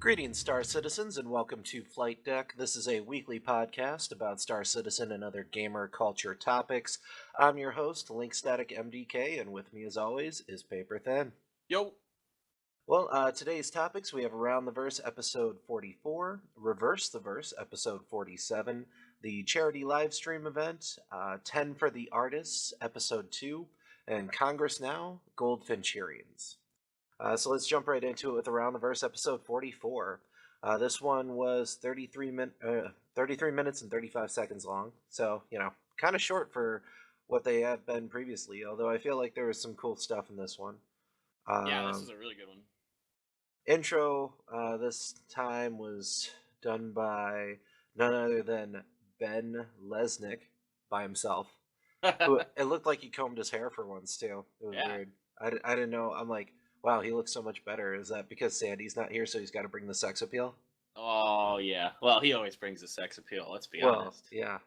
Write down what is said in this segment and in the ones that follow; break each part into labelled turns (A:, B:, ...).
A: Greetings, Star Citizens, and welcome to Flight Deck. This is a weekly podcast about Star Citizen and other gamer culture topics. I'm your host, Link Static MDK, and with me, as always, is Paper Thin.
B: Yo.
A: Well, today's topics we have Around the Verse episode 44, Reverse the Verse episode 47, the charity live stream event, 10 for the Artists episode 2, and Congress Now, Goldfincherians. So let's jump right into it with Around the Verse episode 44. This one was 33 minutes and 35 seconds long, so, kind of short for what they have been previously, although I feel like there was some cool stuff in this one.
B: Yeah, this is a really good one.
A: Intro this time was done by none other than Ben Lesnick by himself. Who, it looked like he combed his hair for once, too. It was weird. I didn't know. I'm like, wow, he looks so much better. Is that because Sandy's not here, so he's got to bring the sex appeal?
B: Oh, yeah. Well, he always brings the sex appeal, let's be honest.
A: Yeah.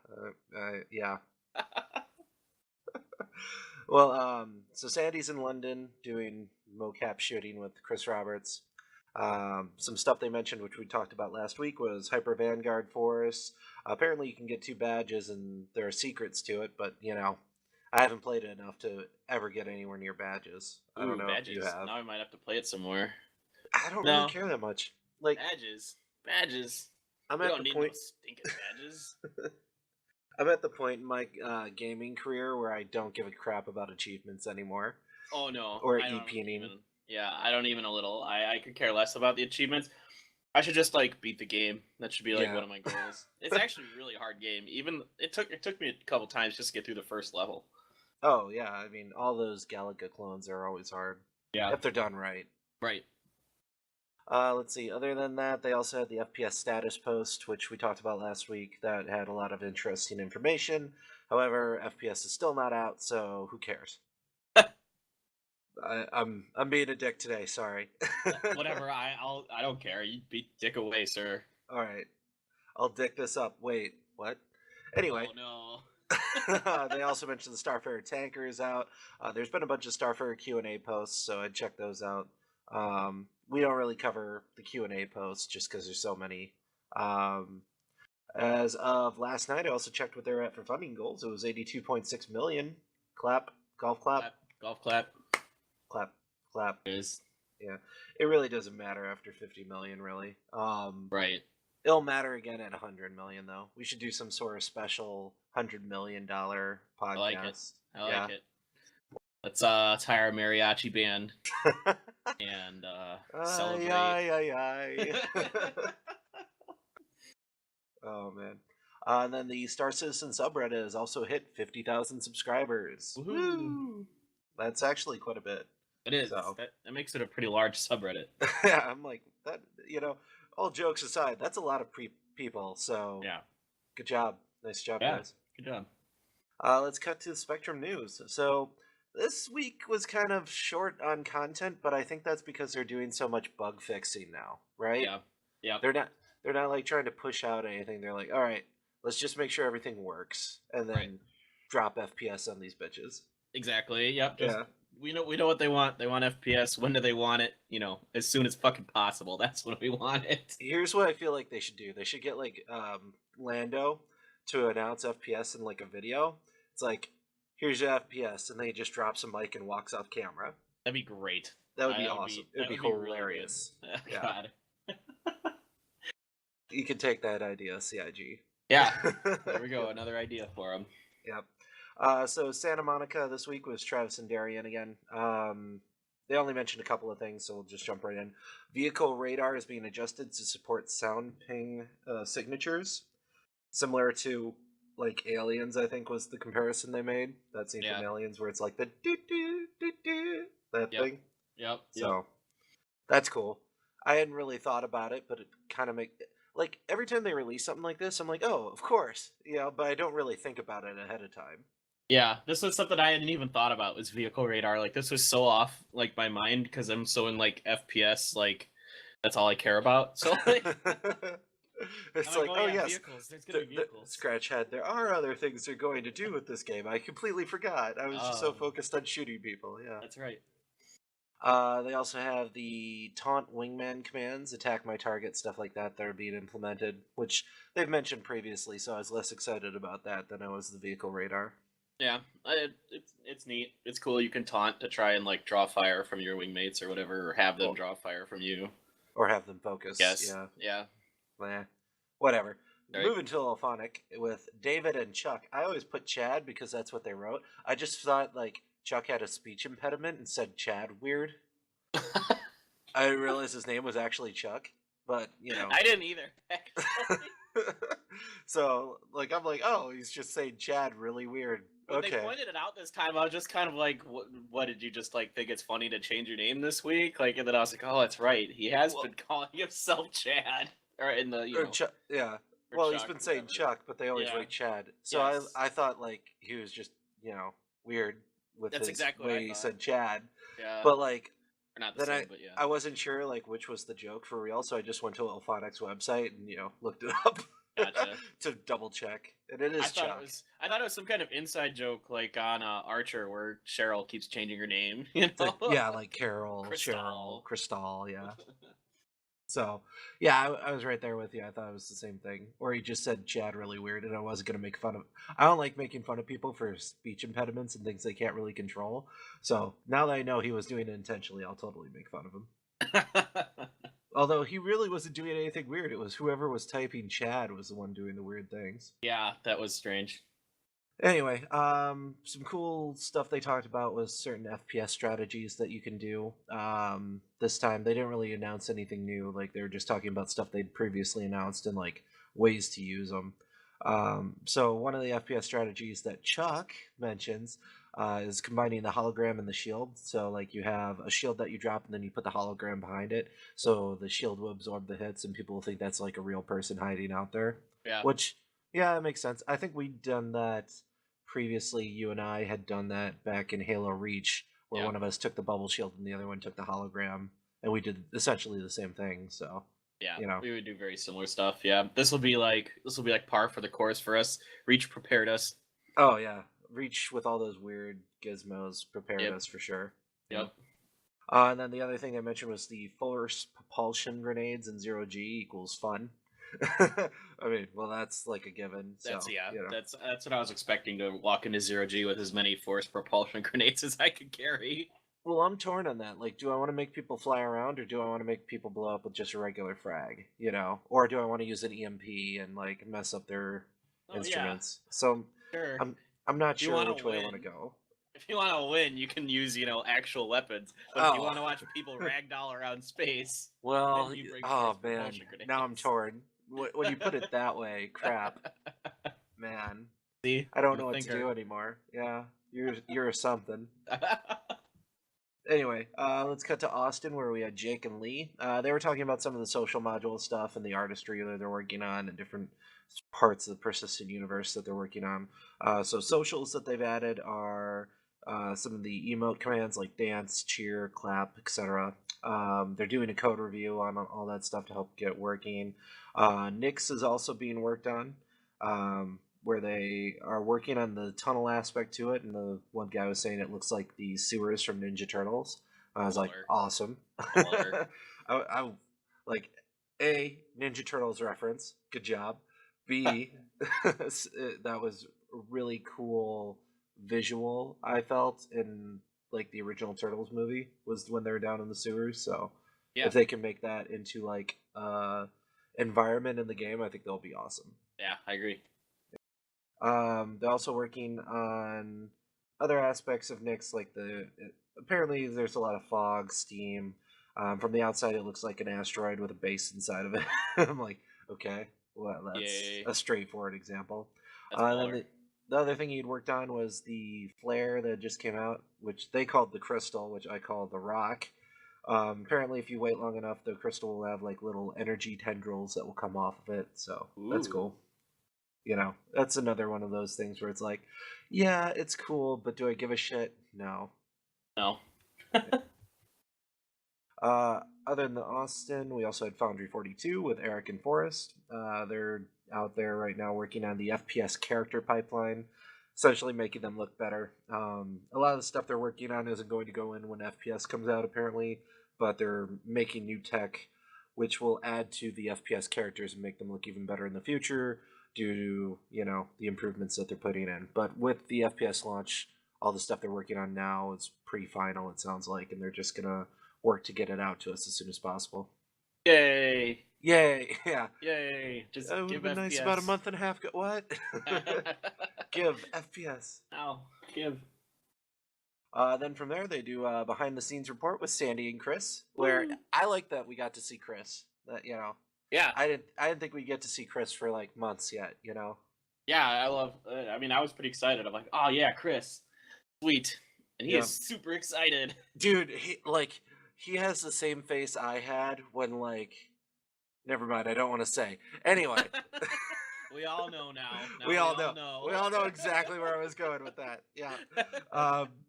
A: Yeah. Well, so Sandy's in London doing mocap shooting with Chris Roberts. Some stuff they mentioned, which we talked about last week, was Hyper Vanguard Force. Apparently you can get 2 badges, and there are secrets to it, but, I haven't played it enough to ever get anywhere near badges. I don't know
B: badges.
A: if you have.
B: Now I might have to play it some more.
A: I don't really care that much. Like
B: badges.
A: I'm
B: we
A: at
B: don't
A: the
B: need
A: point.
B: No stinking badges.
A: I'm at the point in my gaming career where I don't give a crap about achievements anymore.
B: Oh no.
A: Or EP-ing.
B: Yeah, I don't even a little. I could care less about the achievements. I should just beat the game. That should be one of my goals. It's actually a really hard game. Even it took me a couple times just to get through the first level.
A: Oh yeah, I mean all those Galaga clones are always hard.
B: Yeah.
A: If they're done right.
B: Right.
A: Let's see. Other than that, they also had the FPS status post, which we talked about last week, that had a lot of interesting information. However, FPS is still not out, so who cares? I'm being a dick today. Sorry.
B: Whatever. I don't care. You beat dick away, sir.
A: All right. I'll dick this up. Wait, what? Anyway.
B: Oh no.
A: They also mentioned the Starfarer tanker is out. There's been a bunch of Starfarer Q&A posts, so I'd check those out. We don't really cover the Q&A posts just because there's so many. As of last night, I also checked what they're at for funding goals. It was 82.6 million. Clap. Golf clap.
B: Golf clap.
A: Clap. Clap.
B: It is.
A: Yeah. It really doesn't matter after 50 million, really.
B: Right.
A: It'll matter again at 100 million, though. We should do some sort of special $100 million podcast.
B: I like it. Let's hire a mariachi band and celebrate.
A: Oh man! And then the Star Citizen subreddit has also hit 50,000 subscribers.
B: Woohoo!
A: That's actually quite a bit.
B: It is. So. That makes it a pretty large subreddit.
A: Yeah, I'm like that. All jokes aside, that's a lot of people. So
B: yeah,
A: good job. Nice job, guys.
B: Good job.
A: Let's cut to the Spectrum news. So this week was kind of short on content, but I think that's because they're doing so much bug fixing now, right?
B: Yeah.
A: They're not like trying to push out anything. They're like, all right, let's just make sure everything works, and then drop FPS on these bitches.
B: Exactly. Yep. We know what they want. They want FPS. When do they want it? As soon as fucking possible. That's when we want it.
A: Here's what I feel like they should do. They should get Lando to announce FPS in a video. It's like, here's your FPS, and then he just drops a mic and walks off camera.
B: That'd be great.
A: That would be awesome. It'd be hilarious.
B: Really yeah. God.
A: You could take that idea, CIG.
B: Yeah. There we go. Another idea for him.
A: Yep. So Santa Monica this week was Travis and Darian again. They only mentioned a couple of things, so we'll just jump right in. Vehicle radar is being adjusted to support sound ping signatures, similar to Aliens. I think was the comparison they made. That scene from Aliens where it's like the do do do do thing.
B: Yep.
A: So that's cool. I hadn't really thought about it, but it kind of every time they release something like this, I'm like, oh, of course, but I don't really think about it ahead of time.
B: Yeah, this was something I hadn't even thought about, was vehicle radar. This was so off, my mind, because I'm so in, FPS, that's all I care about. So,
A: it's like, oh, yes,
B: vehicles. There's gonna be vehicles.
A: Scratch head, there are other things they're going to do with this game. I completely forgot. I was just so focused on shooting people, yeah.
B: That's right.
A: They also have the taunt wingman commands, attack my target, stuff like that are being implemented, which they've mentioned previously, so I was less excited about that than I was the vehicle radar.
B: Yeah, it's neat. It's cool. You can taunt to try and like draw fire from your wingmates or whatever, or have them
A: Well,
B: draw fire from you.
A: or have them focus,
B: Yes.
A: yeah.
B: Yeah.
A: Whatever.
B: Right.
A: Moving to Alphonic with David and Chuck. I always put Chad because that's what they wrote. I just thought like Chuck had a speech impediment and said Chad weird. I didn't realize his name was actually Chuck, but you know.
B: I didn't either. Actually.
A: So like I'm like, oh, he's just saying Chad really weird.
B: When
A: Okay.
B: they pointed it out this time, I was just kind of like, what did you just like think it's funny to change your name this week? Like, and then I was like, oh, that's right. He has been calling himself Chad. Or in the, you know.
A: Yeah.
B: Or
A: Well,
B: Chuck,
A: he's been saying
B: whatever.
A: Chuck, but they always
B: Yeah.
A: write Chad. So
B: Yes.
A: I thought like he was just, weird with
B: That's
A: his
B: exactly what I
A: way he
B: thought.
A: said Chad.
B: Yeah.
A: But like
B: Or not the
A: then
B: same, but yeah.
A: I wasn't sure like which was the joke for real, so I just went to Alphonic's website and looked it up
B: Gotcha.
A: to double check. And it is Chuck.
B: I thought it was some kind of inside joke, like on Archer, where Cheryl keeps changing her name. You know?
A: Yeah, like Carol, Cheryl, Crystal, yeah. So, yeah, I was right there with you. I thought it was the same thing. Or he just said Chad really weird, and I wasn't going to make fun of... I don't like making fun of people for speech impediments and things they can't really control. So, now that I know he was doing it intentionally, I'll totally make fun of him. Although, he really wasn't doing anything weird. It was whoever was typing Chad was the one doing the weird things.
B: Yeah, that was strange.
A: Anyway, some cool stuff they talked about was certain FPS strategies that you can do. This time they didn't really announce anything new. Like they were just talking about stuff they'd previously announced and like ways to use them. So one of the FPS strategies that Chuck mentions is combining the hologram and the shield. So like you have a shield that you drop and then you put the hologram behind it. So the shield will absorb the hits and people will think that's like a real person hiding out there.
B: Yeah.
A: Which, yeah, that makes sense. I think we'd done that previously. You and I had done that back in Halo Reach, where one of us took the bubble shield and the other one took the hologram, and we did essentially the same thing. So
B: yeah, we would do very similar stuff. Yeah, this will be like par for the course for us. Reach prepared us.
A: Oh yeah, Reach with all those weird gizmos prepared us for sure.
B: Yep.
A: And then the other thing I mentioned was the force propulsion grenades in 0G equals fun. I mean, well, that's like a given.
B: That's
A: so,
B: that's what I was expecting, to walk into 0G with as many force propulsion grenades as I could carry.
A: Well, I'm torn on that. Like, do I want to make people fly around, or do I want to make people blow up with just a regular frag? Or do I want to use an EMP and like mess up their instruments?
B: Yeah.
A: So
B: sure.
A: I'm not sure which way I want to go.
B: If you want to win, you can use actual weapons. But if you want to watch people ragdoll around space,
A: well, oh man, now I'm torn. When you put it that way, crap, man.
B: See,
A: I don't know what to do anymore. Yeah, you're something. Anyway, let's cut to Austin, where we had Jake and Lee. They were talking about some of the social module stuff and the artistry that they're working on and different parts of the persistent universe that they're working on. So socials that they've added are some of the emote commands like dance, cheer, clap, etc. They're doing a code review on all that stuff to help get it working. Nyx is also being worked on, where they are working on the tunnel aspect to it, and the one guy was saying it looks like the sewers from Ninja Turtles. I was like, awesome. I like A, Ninja Turtles reference, good job. B, that was a really cool visual, I felt, in like the original Turtles movie, was when they were down in the sewers. So if they can make that into like environment in the game, I think they'll be awesome.
B: Yeah, I agree.
A: They're also working on other aspects of Nyx, like apparently there's a lot of fog, steam. From the outside, it looks like an asteroid with a base inside of it. I'm like, okay, well, that's a straightforward example. Then the other thing he'd worked on was the flare that just came out, which they called the crystal, which I call the rock. Apparently, if you wait long enough, the crystal will have like little energy tendrils that will come off of it. So that's cool. That's another one of those things where it's like, yeah, it's cool, but do I give a shit? No. Other than the Austin, we also had Foundry 42 with Eric and Forrest. They're out there right now working on the FPS character pipeline. essentially making them look better. A lot of the stuff they're working on isn't going to go in when FPS comes out, apparently, but they're making new tech which will add to the FPS characters and make them look even better in the future due to, the improvements that they're putting in. But with the FPS launch, all the stuff they're working on now is pretty final, it sounds like, and they're just going to work to get it out to us as soon as possible.
B: Yay!
A: Yay! Yeah.
B: Yay! Just
A: It would
B: give
A: have been
B: FPS.
A: nice about a month and a half ago. What? Give FPS.
B: Ow, give.
A: Then from there, they do a behind the scenes report with Sandy and Chris, where I like that we got to see Chris. That
B: Yeah.
A: I didn't think we'd get to see Chris for like months yet.
B: Yeah, I love. I mean, I was pretty excited. I'm like, oh yeah, Chris, sweet, and he is super excited.
A: Dude, he has the same face I had when never mind, I don't want to say. Anyway.
B: We all know now.
A: We all know. We all know exactly where I was going with that. Yeah.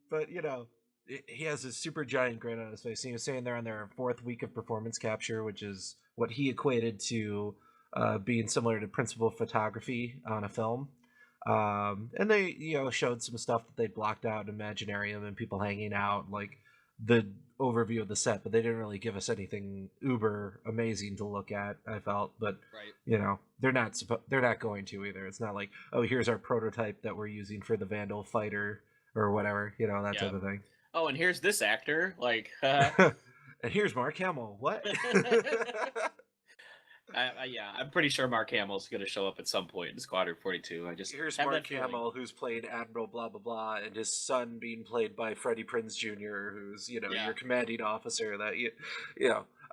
A: But he has this super giant grin on his face. He was saying they're on their 4th week of performance capture, which is what he equated to being similar to principal photography on a film. And they, showed some stuff that they blocked out in Imaginarium and people hanging out, like the overview of the set, but they didn't really give us anything uber amazing to look at, I felt. But
B: right.
A: they're not going to either. It's not like, oh, here's our prototype that we're using for the Vandal fighter or whatever, that type of thing.
B: Oh, and here's this actor,
A: and here's Mark Hamill. What?
B: Yeah, I'm pretty sure Mark Hamill's going to show up at some point in Squadron 42.
A: Here's Mark Hamill, who's played Admiral blah blah blah, and his son being played by Freddie Prinze Jr., who's your commanding officer. That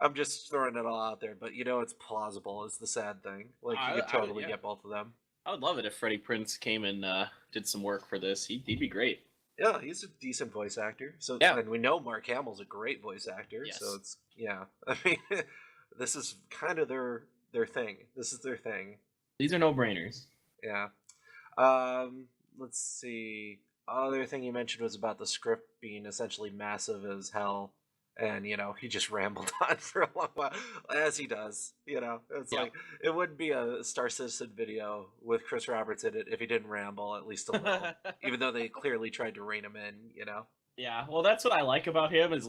A: I'm just throwing it all out there, but it's plausible. Is the sad thing. Like you could totally get both of them.
B: I would love it if Freddie Prinze came and did some work for this. He'd be great.
A: Yeah, he's a decent voice actor. So and we know Mark Hamill's a great voice actor. Yes. So it's I mean. This is kind of their thing. This is their thing.
B: These are no-brainers.
A: Yeah. Let's see. Other thing you mentioned was about the script being essentially massive as hell, and he just rambled on for a long while, as he does. It's like it wouldn't be a Star Citizen video with Chris Roberts in it if he didn't ramble at least a little, even though they clearly tried to rein him in.
B: Yeah. Well, that's what I like about him is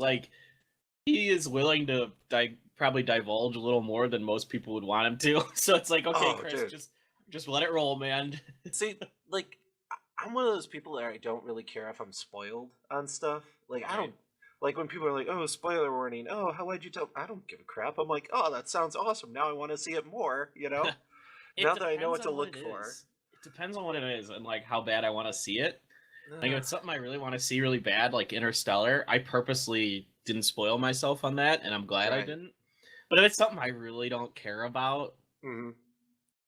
B: he is willing to probably divulge a little more than most people would want him to. So it's like, okay, Chris, dude. just let it roll, man.
A: See, I'm one of those people that I don't really care if I'm spoiled on stuff. I don't when people are like, "Oh, spoiler warning." "Oh, why'd you tell?" I don't give a crap. I'm like, "Oh, that sounds awesome. Now I want to see it more." Now that I know what to look for.
B: It depends on what it is and how bad I want to see it. If it's something I really want to see really bad, like Interstellar, I purposely didn't spoil myself on that, and I'm glad I didn't. But if it's something I really don't care about,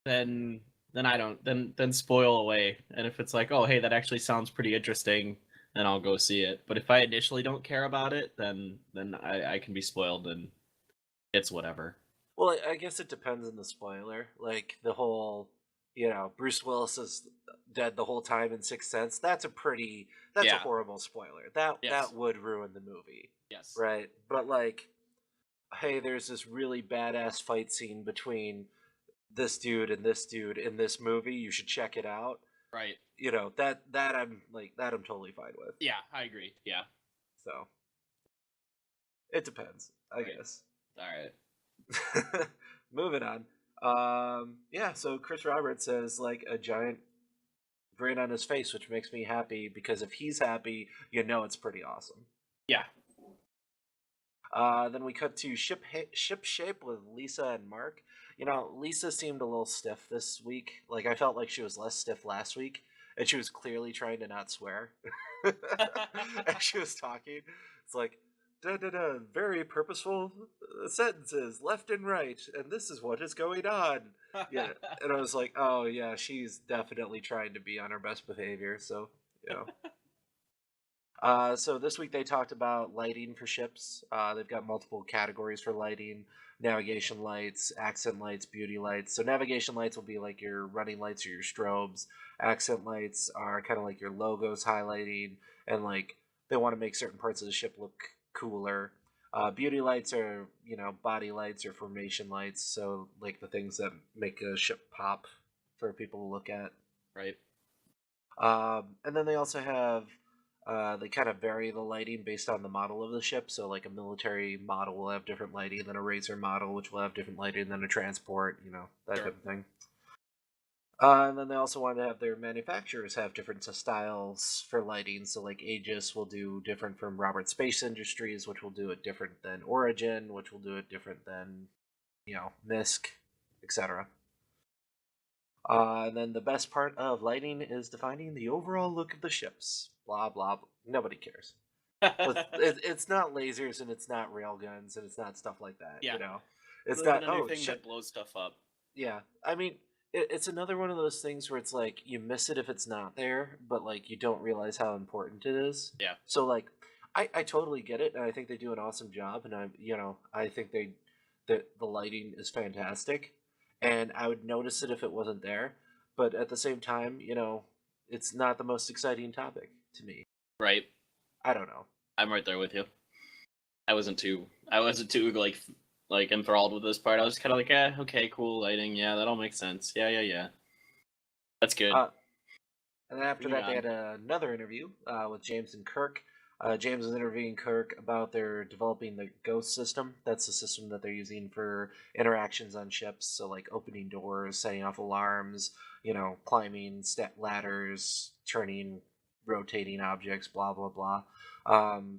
B: then I don't. Then spoil away. And if it's like, oh, hey, that actually sounds pretty interesting, then I'll go see it. But if I initially don't care about it, then I can be spoiled, and it's whatever.
A: Well, I guess it depends on the spoiler. The whole, Bruce Willis is dead the whole time in Sixth Sense. That's a horrible spoiler. That would ruin the movie.
B: Yes.
A: Right. But hey, there's this really badass fight scene between this dude and this dude in this movie. You should check it out.
B: Right.
A: That I'm totally fine with.
B: Yeah, I agree. Yeah.
A: So it depends, I guess.
B: All right.
A: Moving on. So Chris Roberts has a giant grin on his face, which makes me happy because if he's happy, it's pretty awesome.
B: Yeah.
A: Then we cut to ship shape with Lisa and Mark. Lisa seemed a little stiff this week. I felt like she was less stiff last week, and she was clearly trying to not swear as she was talking. It's like, da-da-da, very purposeful sentences, left and right, and this is what is going on. Yeah, and I was like, oh yeah, she's definitely trying to be on her best behavior, so, so this week they talked about lighting for ships. They've got multiple categories for lighting: navigation lights, accent lights, beauty lights. So navigation lights will be like your running lights or your strobes. Accent lights are kind of like your logos highlighting, and they want to make certain parts of the ship look cooler. Beauty lights are, body lights or formation lights. So the things that make a ship pop for people to look at.
B: Right.
A: And then they also have they kind of vary the lighting based on the model of the ship. So like a military model will have different lighting than a racer model, which will have different lighting than a transport. That
B: Sure.
A: type of thing. And then they also want to have their manufacturers have different styles for lighting. So, like Aegis will do different from Robert Space Industries, which will do it different than Origin, which will do it different than, MISC, etc. And then the best part of lighting is defining the overall look of the ships. Blah, blah, blah. Nobody cares. It's not lasers and it's not railguns and it's not stuff like that,
B: Yeah.
A: It's
B: Looking
A: not,
B: at
A: oh,
B: anything
A: shit.
B: that blows stuff up.
A: Yeah, I mean, it's another one of those things where it's like you miss it if it's not there, but like you don't realize how important it is.
B: Yeah.
A: So like, I totally get it, and I think they do an awesome job, and I think that the lighting is fantastic, and I would notice it if it wasn't there, but at the same time, it's not the most exciting topic to me.
B: Right.
A: I don't know.
B: I'm right there with you. I wasn't too like enthralled with this part. I was kind of like, okay, cool lighting. Yeah, that all makes sense. Yeah. That's good.
A: And then after
B: Moving
A: that, they
B: on.
A: had another interview with James and Kirk. James was interviewing Kirk about their developing the Ghost system. That's the system that they're using for interactions on ships. So, like opening doors, setting off alarms, climbing step ladders, turning, rotating objects, blah, blah, blah.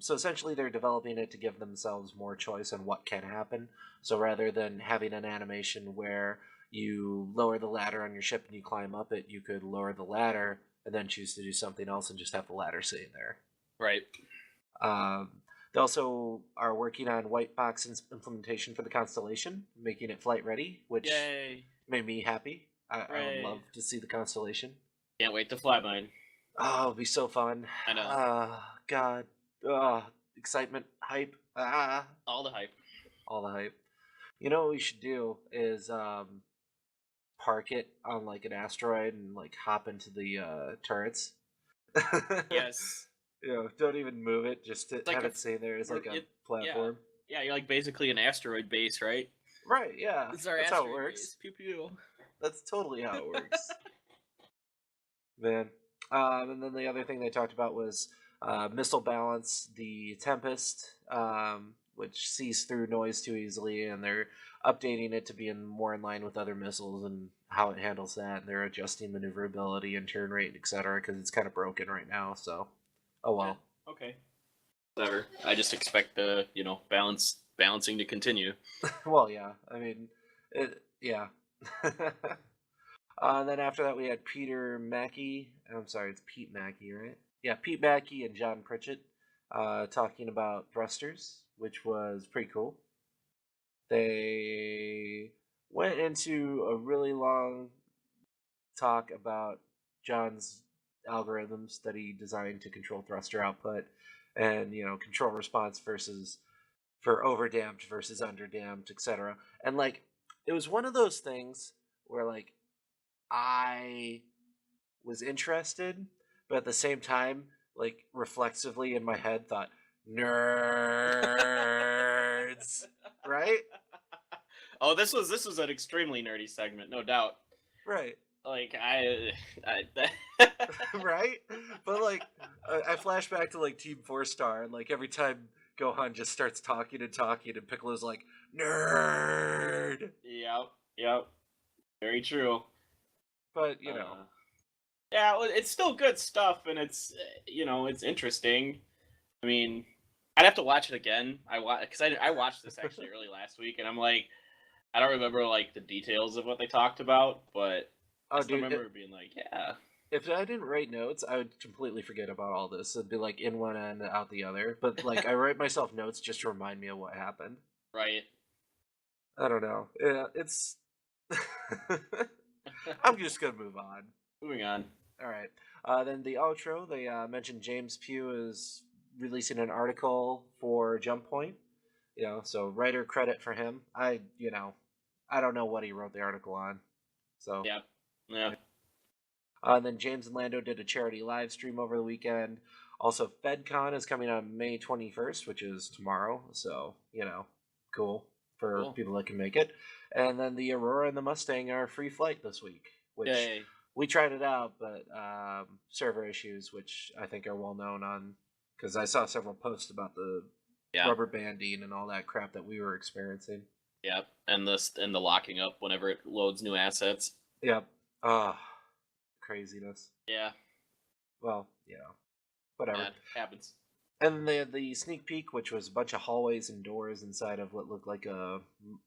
A: So, essentially, they're developing it to give themselves more choice on what can happen. So, rather than having an animation where you lower the ladder on your ship and you climb up it, you could lower the ladder and then choose to do something else and just have the ladder sitting there.
B: Right.
A: Um, they also are working on white box implementation for the Constellation, making it flight ready, which
B: Yay.
A: made me happy. I would love
B: Hooray.
A: to see the Constellation.
B: Can't wait to fly mine.
A: Oh, it'll be so fun.
B: I know.
A: God. Excitement, hype.
B: All the hype.
A: All the hype. You know what we should do is park it on like an asteroid and like hop into the turrets.
B: Yes.
A: Don't even move it. Just to
B: It's like
A: have it stay there as like a
B: yeah.
A: platform.
B: Yeah, you're like basically an asteroid base, right?
A: Right? Yeah,
B: This is our
A: that's how it
B: asteroid
A: works.
B: base. Pew pew.
A: That's totally how it works, man. And then the other thing they talked about was missile balance, the Tempest, which sees through noise too easily, and they're updating it to be more in line with other missiles and how it handles that. And they're adjusting maneuverability and turn rate, etc., because it's kind of broken right now. So, oh well.
B: Yeah, okay. Whatever. I just expect the balancing to continue.
A: Well, yeah. I mean, yeah. And then after that, we had Peter Mackey. I'm sorry, it's Pete Mackey, right? Yeah, Pete Mackey and John Pritchett talking about thrusters, which was pretty cool. They went into a really long talk about John's algorithms that he designed to control thruster output and, control response versus for overdamped versus underdamped, etc. And like, it was one of those things where like I was interested, but at the same time, like reflexively in my head, thought nerds, right?
B: Oh, this was an extremely nerdy segment, no doubt.
A: Right,
B: Like I
A: right. But like, I flash back to like Team Four Star, and like every time Gohan just starts talking and talking, and Piccolo's like nerd.
B: Yep. Very true.
A: But
B: Yeah, well, it's still good stuff, and it's interesting. I mean, I'd have to watch it again. I watched this actually early last week, and I'm like, I don't remember like the details of what they talked about, but I
A: oh,
B: still
A: dude,
B: remember being like, yeah,
A: if I didn't write notes, I would completely forget about all this. It'd be like in one end, out the other. But like, I write myself notes just to remind me of what happened.
B: right.
A: I don't know. Yeah, it's. I'm just gonna move on.
B: Moving on.
A: All right. Then the outro, they mentioned James Pugh is releasing an article for Jump Point. So writer credit for him. I don't know what he wrote the article on. So
B: Yeah.
A: And then James and Lando did a charity live stream over the weekend. Also, FedCon is coming on May 21st, which is tomorrow. So, cool for people that can make it. And then the Aurora and the Mustang are free flight this week, which
B: Yay.
A: we tried it out, but server issues, which I think are well known on, because I saw several posts about the
B: Yeah.
A: rubber banding and all that crap that we were experiencing.
B: Yep. And the locking up whenever it loads new assets.
A: Yep. Ah, craziness.
B: Yeah.
A: Well, whatever.
B: Yeah, it happens.
A: And the sneak peek, which was a bunch of hallways and doors inside of what looked like a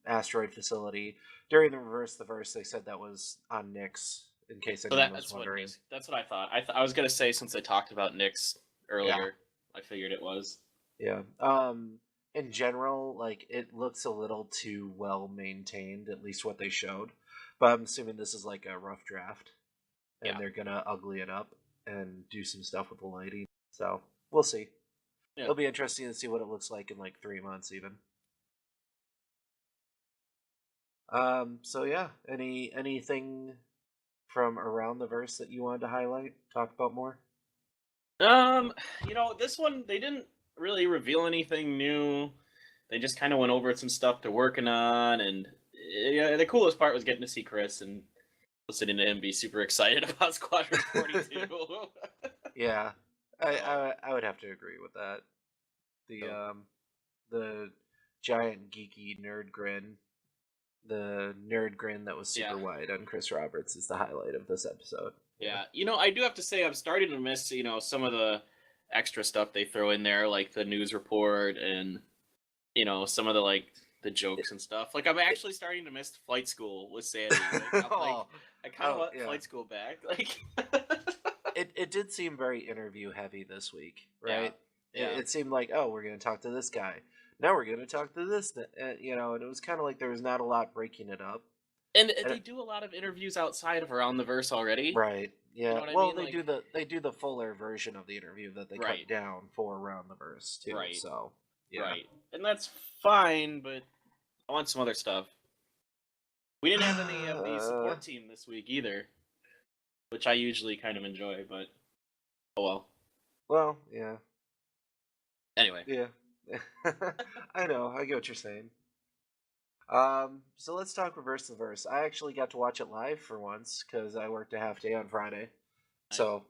A: asteroid facility. During the reverse the verse, they said that was on Nyx, in case
B: So
A: anyone was
B: that's
A: wondering.
B: that's what I thought. I was gonna say, since they talked about Nyx earlier, I figured it was.
A: Yeah. In general, like it looks a little too well maintained, at least what they showed. But I'm assuming this is like a rough draft, and
B: Yeah.
A: they're gonna ugly it up and do some stuff with the lighting. So we'll see.
B: Yeah.
A: It'll be interesting to see what it looks like in like 3 months, even. So yeah, anything from around the verse that you wanted to highlight, talk about more?
B: This one they didn't really reveal anything new. They just kind of went over some stuff they're working on, and yeah, the coolest part was getting to see Chris and listening to him be super excited about Squadron 42.
A: Yeah, I would have to agree with that. The giant geeky nerd grin, the nerd grin that was super wide on Chris Roberts is the highlight of this episode.
B: Yeah, I do have to say I'm starting to miss, some of the extra stuff they throw in there, like the news report and some of the jokes and stuff. Like I'm actually starting to miss flight school with Sandy. I kind of want flight school back. Like
A: it did seem very interview heavy this week, right?
B: Yeah.
A: It seemed like, oh, we're going to talk to this guy. Now we're going to talk to this, and it was kind of like there was not a lot breaking it up.
B: And they do a lot of interviews outside of Around the Verse already.
A: Right. Yeah.
B: You know
A: well,
B: I mean?
A: they do the fuller version of the interview that they cut down for Around the Verse too.
B: Right.
A: So yeah.
B: Right. And that's fine, but I want some other stuff. We didn't have any of the support team this week either, which I usually kind of enjoy, but oh well.
A: Well, yeah.
B: Anyway.
A: Yeah. I know. I get what you're saying. So let's talk Reverse the Verse. I actually got to watch it live for once because I worked a half day on Friday. Nice. So,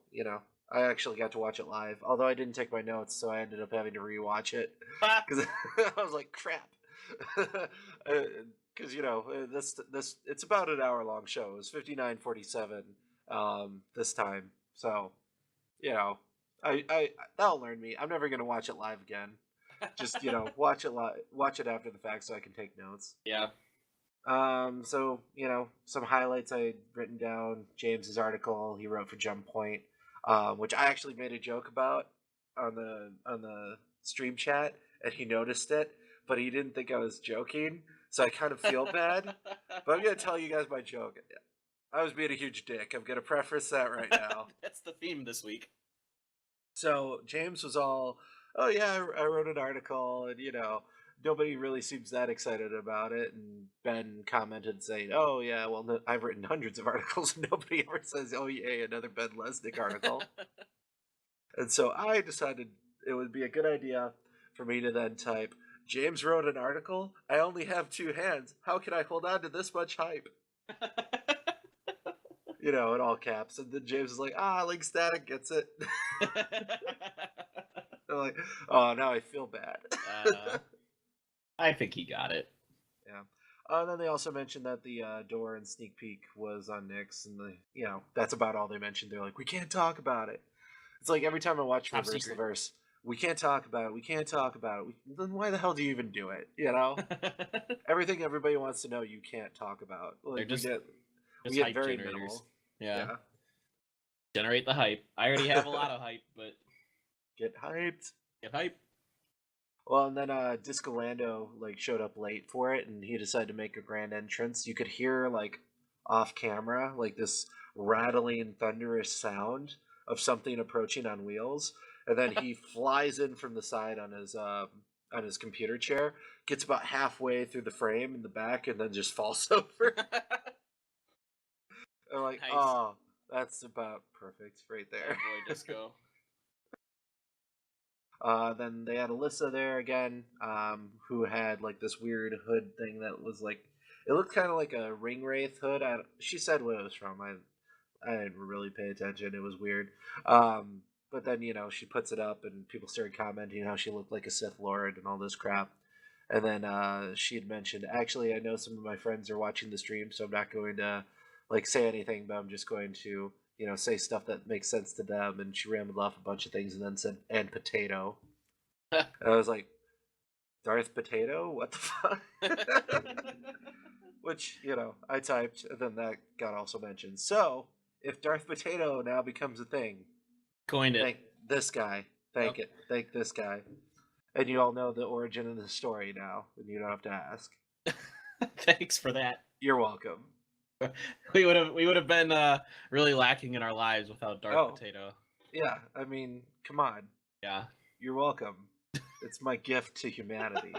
A: I actually got to watch it live. Although I didn't take my notes, so I ended up having to rewatch it. Because I was like, crap. Because, this it's about an hour-long show. It was 59:47 this time. So, I that'll learn me. I'm never going to watch it live again. Just watch it after the fact so I can take notes.
B: Yeah.
A: So some highlights I had written down. James's article he wrote for Jump Point, which I actually made a joke about on the stream chat, and he noticed it, but he didn't think I was joking, so I kind of feel bad. But I'm gonna tell you guys my joke. I was being a huge dick. I'm gonna preface that right now.
B: That's the theme this week.
A: So James was all, oh yeah, I wrote an article, and nobody really seems that excited about it. And Ben commented saying, oh yeah, well no, I've written hundreds of articles, and nobody ever says, oh yay, another Ben Lesnick article. And so I decided it would be a good idea for me to then type, James wrote an article, I only have 2 hands, how can I hold on to this much hype? In all caps. And then James is like, Link Static gets it. I'm like, oh, now I feel bad.
B: I think he got it.
A: Yeah. And then they also mentioned that the door and sneak peek was on Nyx, and that's about all they mentioned. They're like, we can't talk about it. It's like every time I watch Reverse the Verse, we can't talk about it. We can't talk about it. Then why the hell do you even do it? Everything everybody wants to know, you can't talk about. Like, we get very
B: generators.
A: minimal.
B: Yeah. Generate the hype. I already have a lot of hype, but
A: get hyped.
B: Get hype.
A: Well, and then Discolando showed up late for it, and he decided to make a grand entrance. You could hear off camera this rattling, thunderous sound of something approaching on wheels, and then he flies in from the side on his computer chair, gets about halfway through the frame in the back, and then just falls over. I'm like, nice. Oh, that's about perfect right there.
B: Oh boy, Disco.
A: Then they had Alyssa there again, who had this weird hood thing that was it looked kind of like a ring wraith hood. She said what it was from. I I didn't really pay attention. It was weird. But then she puts it up, and people started commenting how she looked like a Sith Lord and all this crap. And then she had mentioned, actually, I know some of my friends are watching the stream, so I'm not going to like say anything, but I'm just going to say stuff that makes sense to them. And she rambled off a bunch of things, and then said, "And potato." And I was like, Darth Potato? What the fuck? Which, I typed, and then that got also mentioned. So, if Darth Potato now becomes a thing,
B: Coined it.
A: thank this guy. Thank it. Thank this guy. And you all know the origin of the story now, and you don't have to ask.
B: Thanks for that.
A: You're welcome.
B: We would have been really lacking in our lives without Darth Potato.
A: Yeah, I mean, come on.
B: Yeah.
A: You're welcome. It's my gift to humanity.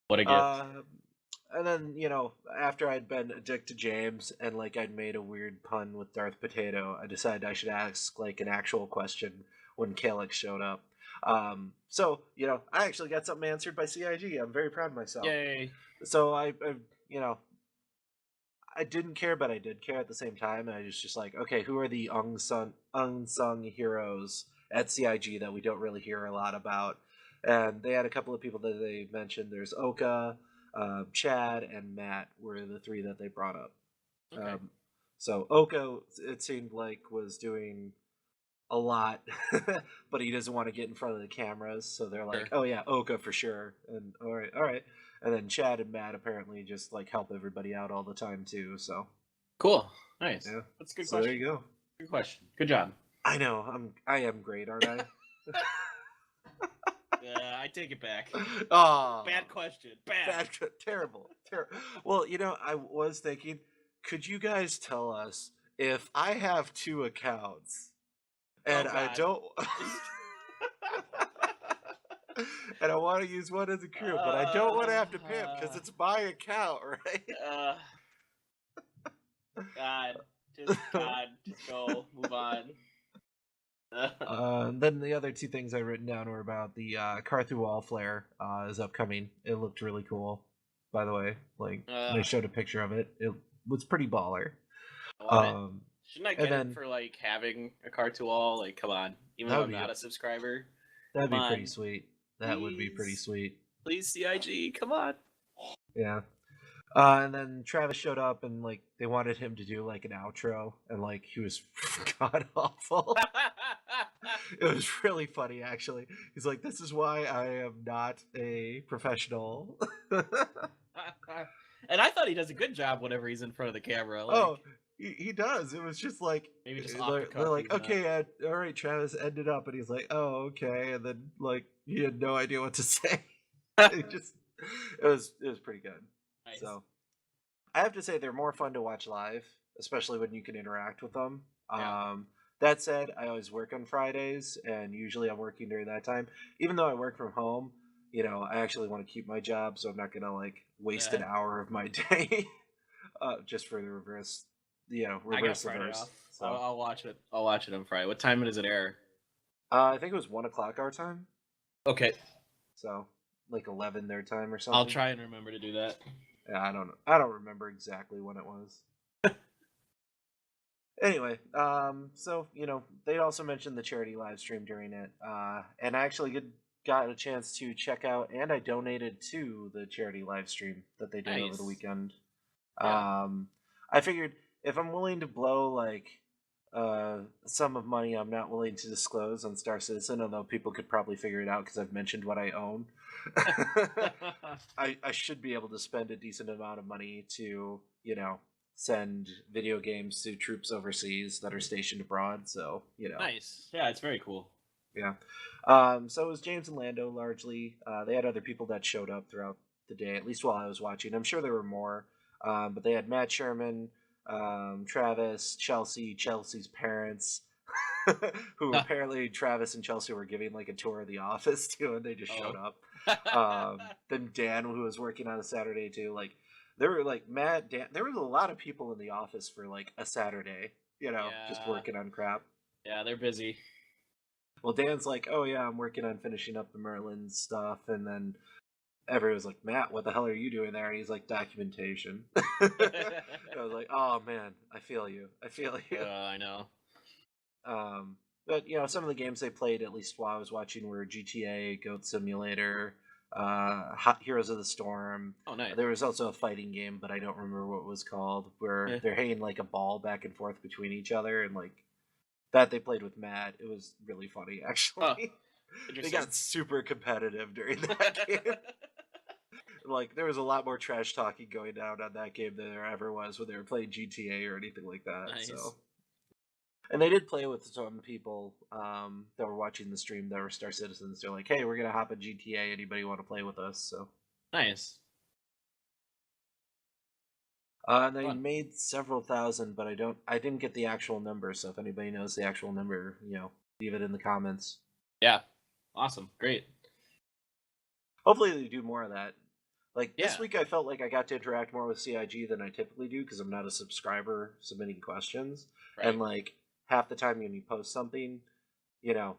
B: What a gift.
A: And then, after I'd been a dick to James and like I'd made a weird pun with Darth Potato, I decided I should ask like an actual question when Calix showed up. So, I actually got something answered by CIG. I'm very proud of myself.
B: Yay.
A: So I didn't care, but I did care at the same time. And I was just like, okay, who are the unsung heroes at CIG that we don't really hear a lot about? And they had a couple of people that they mentioned. There's Oka, Chad, and Matt were the three that they brought up.
B: Okay.
A: So Oka, it seemed like, was doing a lot, but he doesn't want to get in front of the cameras. So they're like, oh yeah, Oka for sure. And all right. And then Chad and Matt apparently just like help everybody out all the time too. So
B: cool, nice.
A: Yeah,
B: that's a good
A: so
B: question.
A: There you go.
B: Good question. Good job.
A: I know. I am great, aren't I?
B: I take it back.
A: Oh,
B: bad question. Bad.
A: Terrible. Well, I was thinking, could you guys tell us if I have 2 accounts and I don't. And I want to use one as a crew, but I don't want to have to pay him because it's my account, right?
B: God, just go, move on.
A: Then the other 2 things I've written down were about the Carthu Wall Flare is upcoming. It looked really cool, by the way. Like they showed a picture of it. It was pretty baller.
B: Shouldn't I get it for like having a Carthu Wall? Like, come on, even though I'm not a subscriber.
A: That'd be pretty sweet. That would be pretty sweet.
B: Please, CIG, come on.
A: Yeah. And then Travis showed up and like they wanted him to do like an outro and like he was god awful. It was really funny actually. He's like, this is why I am not a professional.
B: And I thought he does a good job whenever he's in front of the camera.
A: Like, he does. It was just like
B: maybe just
A: they're like, okay, all right, Travis, end it up, and he's like, oh, okay, and then like he had no idea what to say. it was pretty good. Nice. So I have to say they're more fun to watch live, especially when you can interact with them. Yeah. That said, I always work on Fridays, and usually I'm working during that time. Even though I work from home, I actually want to keep my job, so I'm not gonna like waste an hour of my day just for the reverse. Reverse.
B: So I'll watch it. I'll watch it on Friday. What time does it air?
A: I think it was 1 o'clock our time.
B: Okay.
A: So like 11 their time or something.
B: I'll try and remember to do that.
A: Yeah, I don't know. I don't remember exactly when it was. Anyway, so they also mentioned the charity live stream during it, and I actually got a chance to check out, and I donated to the charity live stream that they did over the weekend. Yeah. I figured if I'm willing to blow like sum of money I'm not willing to disclose on Star Citizen, although people could probably figure it out because I've mentioned what I own, I should be able to spend a decent amount of money to send video games to troops overseas that are stationed abroad. So
B: nice. Yeah, it's very cool.
A: Yeah. So it was James and Lando largely. They had other people that showed up throughout the day, at least while I was watching. I'm sure there were more, but they had Matt Sherman, Travis, Chelsea's parents, who apparently Travis and Chelsea were giving like a tour of the office too, and they just showed up. Then Dan, who was working on a Saturday too, like there were like Matt, Dan, there was a lot of people in the office for like a Saturday, just working on crap.
B: Yeah, they're busy.
A: Well, Dan's like, oh yeah, I'm working on finishing up the Merlin stuff, and then everyone's like, Matt, what the hell are you doing there? And he's like, documentation. I was like, oh man, I feel you. I feel you.
B: I know.
A: But some of the games they played, at least while I was watching, were GTA, Goat Simulator, Heroes of the Storm.
B: Oh, nice.
A: There was also a fighting game, but I don't remember what it was called, where they're hanging like a ball back and forth between each other, and like that they played with Matt. It was really funny, actually. They got super competitive during that game. Like there was a lot more trash talking going down on that game than there ever was when they were playing GTA or anything like that.
B: Nice.
A: So. And they did play with some people that were watching the stream that were Star Citizens. They're like, "Hey, we're gonna hop in GTA. Anybody want to play with us?" So
B: nice.
A: And they made several thousand, but I didn't get the actual number. So if anybody knows the actual number, leave it in the comments.
B: Yeah, awesome, great.
A: Hopefully they do more of that. Like this week, I felt like I got to interact more with CIG than I typically do because I'm not a subscriber submitting questions, and like. Half the time when you post something,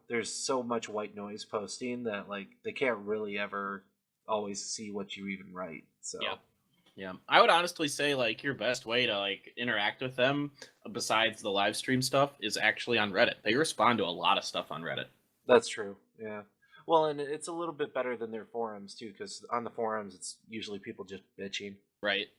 A: there's so much white noise posting that like they can't really ever always see what you even write. So
B: yeah, I would honestly say like your best way to like interact with them besides the live stream stuff is actually on Reddit. They respond to a lot of stuff on Reddit.
A: That's true. Yeah. Well, and it's a little bit better than their forums too, because on the forums it's usually people just bitching.
B: Right.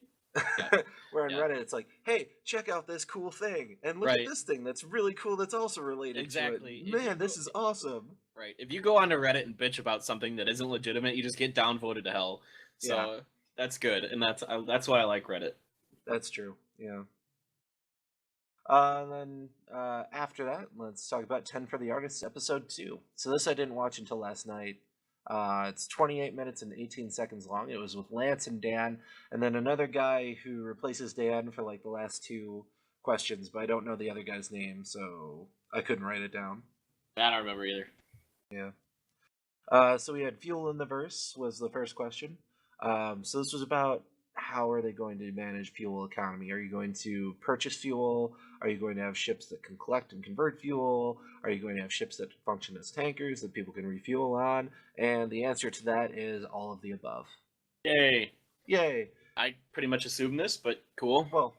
A: Yeah. Where on Reddit it's like, hey, check out this cool thing and look at this thing that's really cool that's also related to it. Man, this is awesome.
B: Right. If you go onto Reddit and bitch about something that isn't legitimate, you just get downvoted to hell. So that's good, and that's why I like Reddit.
A: That's true. Yeah. Then after that, let's talk about 10 for the Artists, episode 2. So this I didn't watch until last night. It's 28 minutes and 18 seconds long. It was with Lance and Dan, and then another guy who replaces Dan for like the last 2 questions, but I don't know the other guy's name, so I couldn't write it down.
B: I don't remember either.
A: Yeah. So we had fuel in the verse was the first question. So this was about how are they going to manage fuel economy? Are you going to purchase fuel? Are you going to have ships that can collect and convert fuel? Are you going to have ships that function as tankers that people can refuel on? And the answer to that is all of the above.
B: Yay.
A: Yay.
B: I pretty much assumed this, but cool.
A: Well,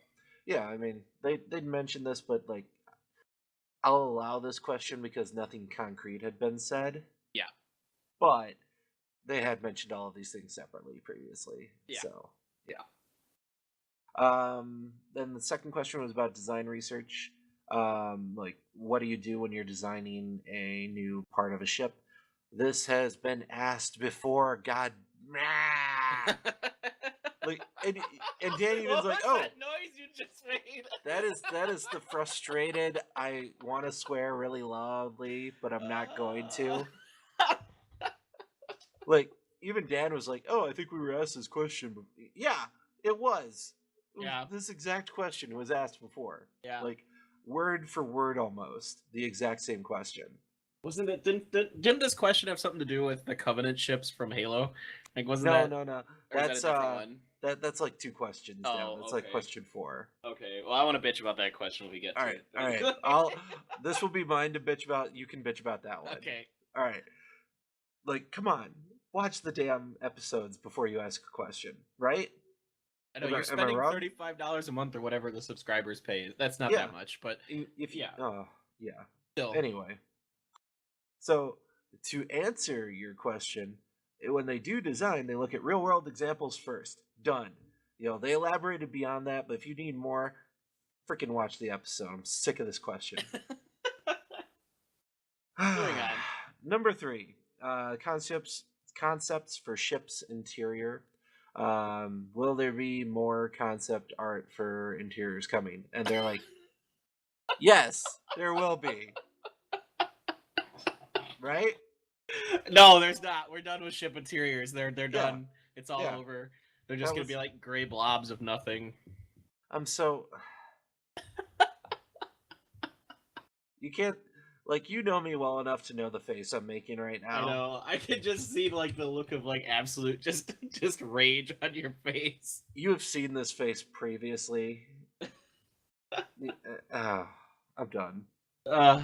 A: yeah, I mean, they'd mentioned this, but like, I'll allow this question because nothing concrete had been said.
B: Yeah.
A: But they had mentioned all of these things separately previously.
B: Yeah.
A: So, yeah. Then the second question was about design research. Like, what do you do when you're designing a new part of a ship? This has been asked before. God, like, and Danny was like, "Oh,
B: that noise you just made."
A: that is the frustrated. I want to swear really loudly, but I'm not going to. Like, even Dan was like, "Oh, I think we were asked this question." But yeah, it was.
B: Yeah.
A: This exact question was asked before.
B: Yeah.
A: Like, word for word almost. The exact same question.
B: Wasn't it? Didn't this question have something to do with the Covenant ships from Halo? Like, wasn't
A: No. That's
B: one?
A: That's like 2 questions down. It's like question 4.
B: Okay. Well, I want to bitch about that question when we get to it.
A: All right. This will be mine to bitch about. You can bitch about that one.
B: Okay.
A: All right. Like, come on. Watch the damn episodes before you ask a question, right?
B: I know you're spending $35 a month or whatever the subscribers pay. That's not that much, but
A: Still. Anyway, so to answer your question, when they do design, they look at real world examples first. Done. They elaborated beyond that, but if you need more, freaking watch the episode. I'm sick of this question.
B: Moving on.
A: Number 3, concepts for ships interior. Will there be more concept art for interiors coming? And they're like, yes, there will be. Right?
B: No, there's not. We're done with ship interiors. They're done. It's all over. They're just gonna be like gray blobs of nothing.
A: You can't, like, you know me well enough to know the face I'm making right now.
B: I know. I can just see like the look of like absolute just rage on your face.
A: You have seen this face previously. I'm done.
B: All right.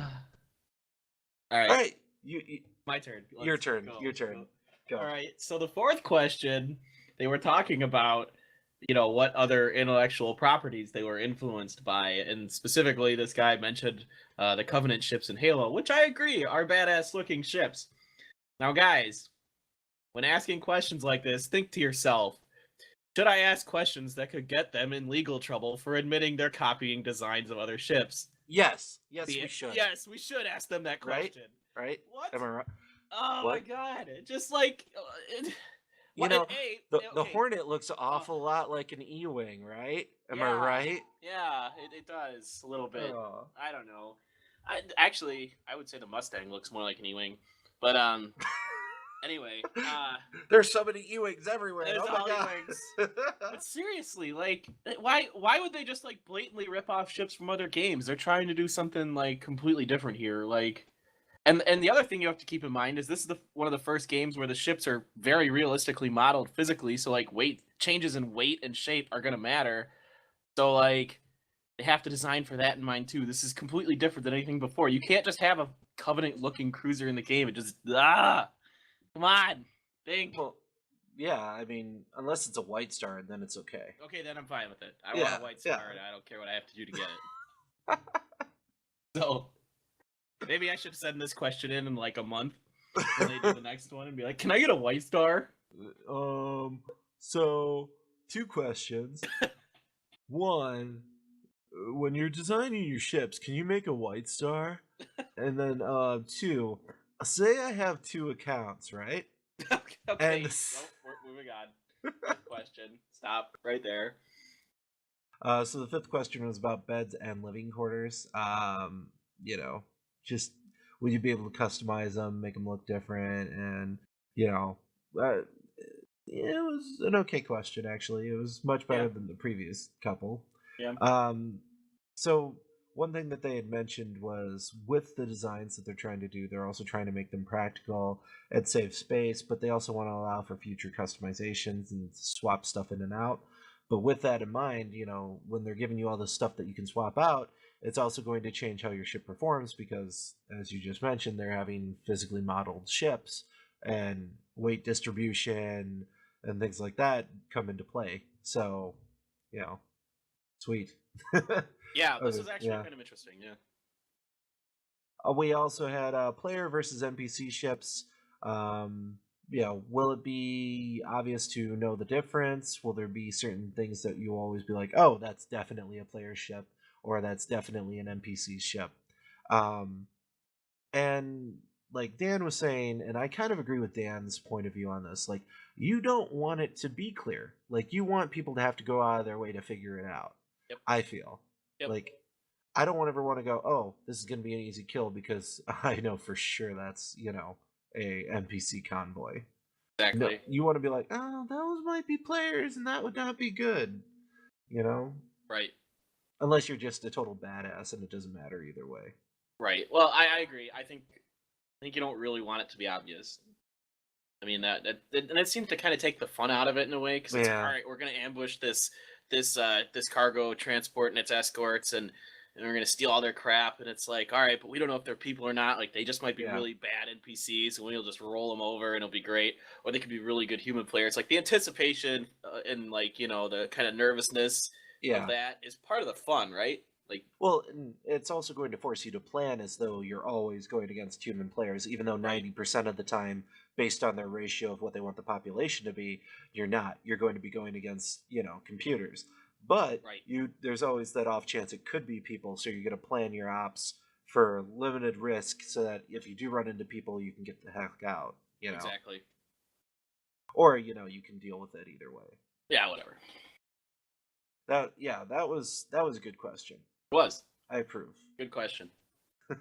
A: All right.
B: My turn.
A: Your turn. Go.
B: All right. So the fourth question, they were talking about, what other intellectual properties they were influenced by, and specifically, this guy mentioned the Covenant ships in Halo, which I agree are badass looking ships. Now, guys, when asking questions like this, think to yourself, should I ask questions that could get them in legal trouble for admitting they're copying designs of other ships?
A: Yes, we should.
B: Yes, we should ask them that question.
A: Right?
B: What?
A: Am I right?
B: Oh
A: What?
B: my god! Just like,
A: the Hornet looks an awful lot like an E-wing, right? Am I right?
B: Yeah, it does a little bit.
A: Oh.
B: I don't know. I would say the Mustang looks more like an E-wing, but anyway,
A: there's so many E-wings everywhere.
B: there's
A: Oh my
B: all
A: god.
B: E-wings. But seriously, like, why would they just like blatantly rip off ships from other games? They're trying to do something like completely different here, like. And the other thing you have to keep in mind is this is one of the first games where the ships are very realistically modeled physically, so like changes in weight and shape are gonna matter. So like they have to design for that in mind too. This is completely different than anything before. You can't just have a Covenant looking cruiser in the game. It just come on, think.
A: Well, yeah, I mean, unless it's a White Star, then it's okay.
B: Okay, then I'm fine with it. I want a White Star, and I don't care what I have to do to get it. So. Maybe I should send this question in like a month when they do the next one and be like, "Can I get a White Star?"
A: So 2 questions. 1, when you're designing your ships, can you make a White Star? And then 2, say I have 2 accounts, right?
B: Okay.
A: And
B: we're moving on. Good question. Stop right there.
A: So the 5th question was about beds and living quarters. Just would you be able to customize them, make them look different, and it was an okay question actually. It was much better than the previous couple.
B: Yeah.
A: So one thing that they had mentioned was with the designs that they're trying to do, they're also trying to make them practical and save space, but they also want to allow for future customizations and swap stuff in and out. But with that in mind, when they're giving you all this stuff that you can swap out, it's also going to change how your ship performs because, as you just mentioned, they're having physically modeled ships and weight distribution and things like that come into play. So, sweet.
B: Yeah, this was actually kind of interesting, yeah.
A: We also had player versus NPC ships. Will it be obvious to know the difference? Will there be certain things that you'll always be like, oh, that's definitely a player ship, or that's definitely an NPC ship? And like Dan was saying, and I kind of agree with Dan's point of view on this, like, you don't want it to be clear. Like, you want people to have to go out of their way to figure it out.
B: Yep.
A: I feel.
B: Yep.
A: Like, I don't ever want to go, oh, this is going to be an easy kill because I know for sure that's, a NPC convoy.
B: Exactly.
A: No, you want to be like, oh, those might be players and that would not be good.
B: Right.
A: Unless you're just a total badass and it doesn't matter either way.
B: Right. Well, I agree. I think you don't really want it to be obvious. I mean, and it seems to kind of take the fun out of it in a way, because it's all right, we're going to ambush this cargo transport and its escorts, and we're going to steal all their crap, and it's like, all right, but we don't know if they're people or not. Like, they just might be really bad NPCs, and we'll just roll them over, and it'll be great. Or they could be really good human players. Like, the anticipation and, like, the kind of nervousness of that is part of the fun, right? Like,
A: well, it's also going to force you to plan as though you're always going against human players, even though 90% of the time, based on their ratio of what they want the population to be, you're not. You're going to be going against, computers. But there's always that off chance it could be people, so you're going to plan your ops for limited risk so that if you do run into people, you can get the heck out,
B: Exactly.
A: Or, you can deal with it either way.
B: Yeah, whatever.
A: That was a good question.
B: It was.
A: I approve.
B: Good question.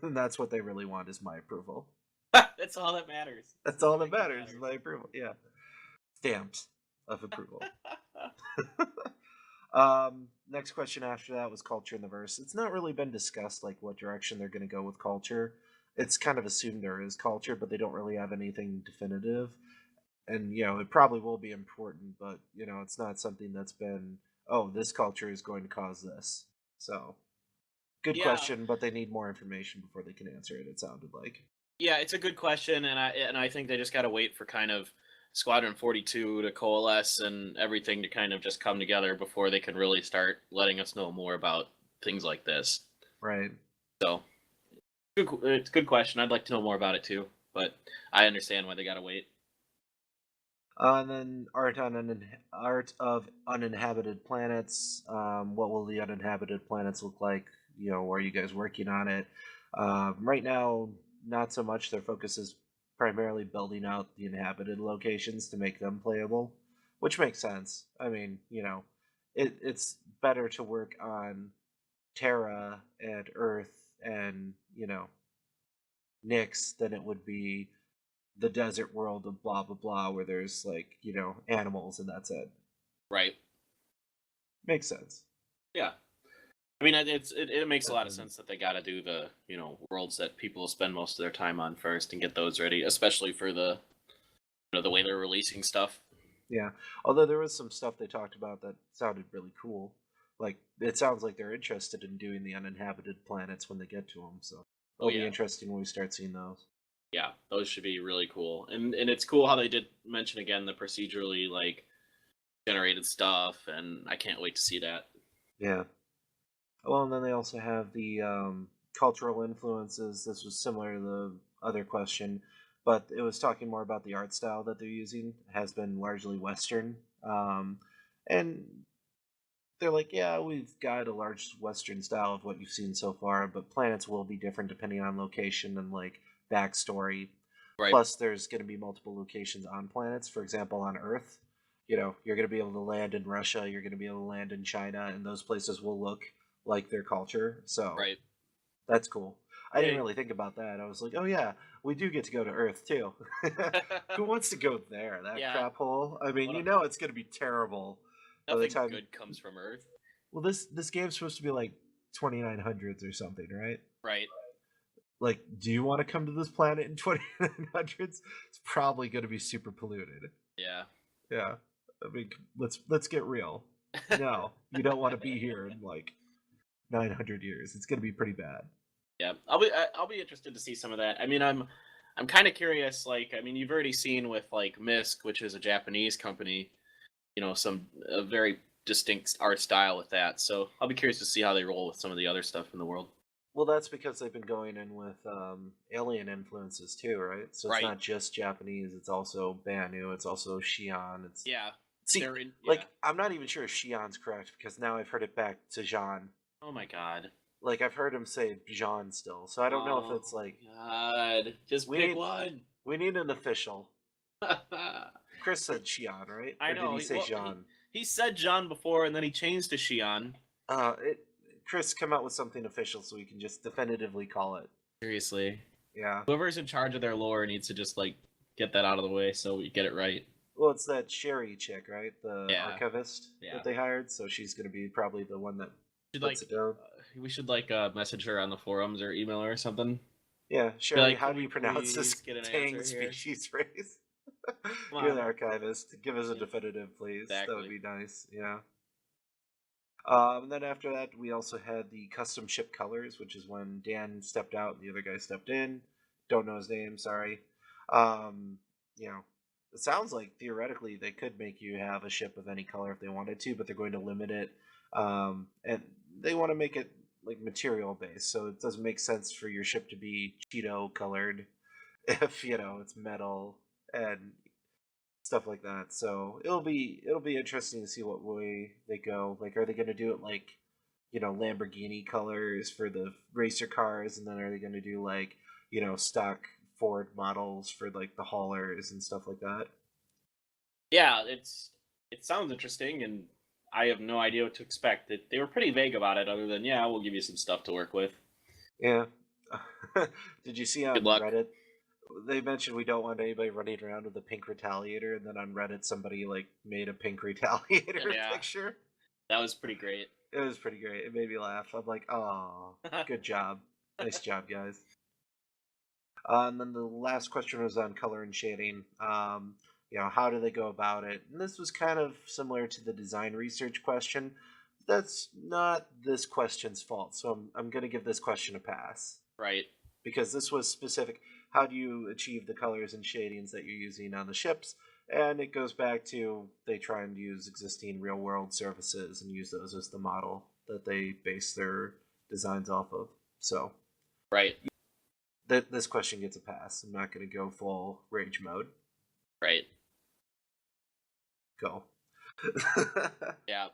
A: That's what they really want is my approval.
B: That's all that matters.
A: That's all that matters is my approval. Yeah. Stamped of approval. Next question after that was culture in the verse. It's not really been discussed like what direction they're going to go with culture. It's kind of assumed there is culture, but they don't really have anything definitive. And it probably will be important, but it's not something that's been, oh, this culture is going to cause this. So good question, but they need more information before they can answer it, it sounded like.
B: Yeah, it's a good question, and I think they just got to wait for kind of Squadron 42 to coalesce and everything to kind of just come together before they can really start letting us know more about things like this.
A: Right.
B: So, it's a good question. I'd like to know more about it too, but I understand why they gotta wait.
A: And then art of uninhabited planets. What will the uninhabited planets look like? Are you guys working on it? Right now, not so much. Their focus is primarily building out the inhabited locations to make them playable, which makes sense. I mean, it's better to work on Terra and Earth and Nyx than it would be the desert world of blah blah blah where there's like animals and that's it.
B: Right.
A: Makes sense.
B: Yeah. I mean, it makes a lot of sense that they got to do the worlds that people spend most of their time on first and get those ready, especially for the the way they're releasing stuff.
A: Yeah, although there was some stuff they talked about that sounded really cool. Like it sounds like they're interested in doing the uninhabited planets when they get to them. So
B: Oh
A: it'll be
B: yeah,
A: interesting when we start seeing those.
B: yeah, those should be really cool. And it's cool how they did mention again the procedurally like generated stuff, and I can't wait to see that.
A: Yeah. Well, and then they also have the cultural influences. This was similar to the other question, but it was talking more about the art style that they're using. It has been largely Western. And they're like, yeah, we've got a large Western style of what you've seen so far, but planets will be different depending on location and like backstory.
B: Right,
A: Plus, there's going to be multiple locations on planets. For example, on Earth, you're going to be able to land in Russia, you're going to be able to land in China, and those places will look like their culture. So
B: right.
A: that's cool. I didn't
B: Yeah.
A: really think about that. I was like, oh yeah, we do get to go to Earth too. Who wants to go there? That
B: Yeah.
A: crap hole. I mean,
B: What a,
A: it's going to be terrible by the
B: nothing
A: time.
B: good comes from Earth.
A: Well, this game's supposed to be like 2900s or something, right?
B: Right.
A: Like, do you want to come to this planet in 2900s? It's probably going to be super polluted.
B: Yeah.
A: Yeah, I mean, let's get real. No, you don't want to be here in like 900 years. It's going to be pretty bad.
B: Yeah, I'll be interested to see some of that. I mean, I'm kind of curious. Like, I mean, you've already seen with like Misk, which is a Japanese company, some a very distinct art style with that. So I'll be curious to see how they roll with some of the other stuff in the world.
A: Well, that's because they've been going in with alien influences too, right? So it's
B: Right?
A: not just Japanese; it's also Banu, it's also Xi'an. It's
B: Yeah,
A: see,
B: they're in.
A: like
B: Yeah.
A: I'm not even sure if Xi'an's correct because now I've heard it back to Jean.
B: Oh my god.
A: Like I've heard him say Jean still, so I don't know if
B: Oh
A: it's like
B: my god. Just
A: we
B: pick
A: need
B: one.
A: we need an official. Chris said Xi'an, right?
B: I
A: Or did
B: know.
A: he say Jean?
B: He said John before, and then he changed to Xi'an.
A: It Chris, come out with something official so we can just definitively call it.
B: Seriously,
A: Yeah.
B: whoever's in charge of their lore needs to just like get that out of the way so we get it right.
A: Well, it's that Sherry chick, right? The
B: Yeah.
A: archivist
B: Yeah.
A: that they hired. So she's going to be probably the one that
B: Should
A: puts it down.
B: we should like message her on the forums or email her or something.
A: Yeah,
B: Be
A: Sherry,
B: like,
A: how
B: "Can
A: do
B: we
A: you pronounce this
B: please get an
A: Tang
B: answer here?"
A: species race?
B: Come
A: You're the
B: on.
A: archivist. Give us a
B: Yeah,
A: definitive, please. That would
B: exactly.
A: be nice. Yeah. And then after that, we also had the custom ship colors, which is when Dan stepped out and the other guy stepped in. Don't know his name. Sorry. Um, it sounds like theoretically they could make you have a ship of any color if they wanted to, but they're going to limit it. And they want to make it like material based, so it doesn't make sense for your ship to be Cheeto colored if it's metal and stuff like that. So it'll be interesting to see what way they go. Like, are they going to do it like Lamborghini colors for the racer cars, and then are they going to do like stock Ford models for like the haulers and stuff like that?
B: Yeah, it sounds interesting, and I have no idea what to expect. They were pretty vague about it, other than yeah, we'll give you some stuff to work with.
A: Yeah. Did you see
B: Good
A: on
B: luck.
A: Reddit? They mentioned we don't want anybody running around with a pink retaliator, and then on Reddit somebody like made a pink retaliator
B: Yeah,
A: picture.
B: that was pretty great.
A: It was pretty great. It made me laugh. I'm like, oh, good job, nice job, guys. And then the last question was on color and shading. How do they go about it? And this was kind of similar to the design research question. That's not this question's fault, so I'm going to give this question a pass
B: Right.
A: because this was specific. How do you achieve the colors and shadings that you're using on the ships? And it goes back to they try and use existing real world services and use those as the model that they base their designs off of. So
B: Right.
A: this question gets a pass. I'm not going to go full rage mode.
B: Right.
A: Go.
B: Yeah.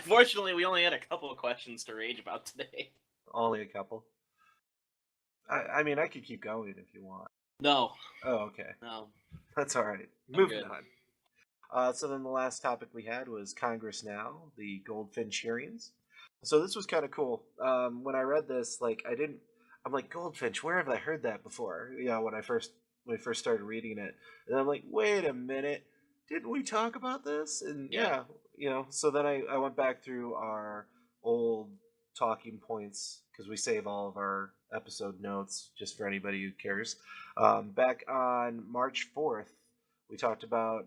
B: Fortunately, we only had a couple of questions to rage about today.
A: Only a couple. I mean, I could keep going if you want.
B: No.
A: Oh, okay.
B: No.
A: That's all right. Moving on. So then the last topic we had was Congress Now, the Goldfinch hearings. So this was kind of cool. When I read this, like I'm like, Goldfinch, where have I heard that before? Yeah, when I first started reading it, and I'm like, wait a minute, didn't we talk about this? And yeah, so then I went back through our old talking points because we save all of our episode notes just for anybody who cares. Back on March 4th, we talked about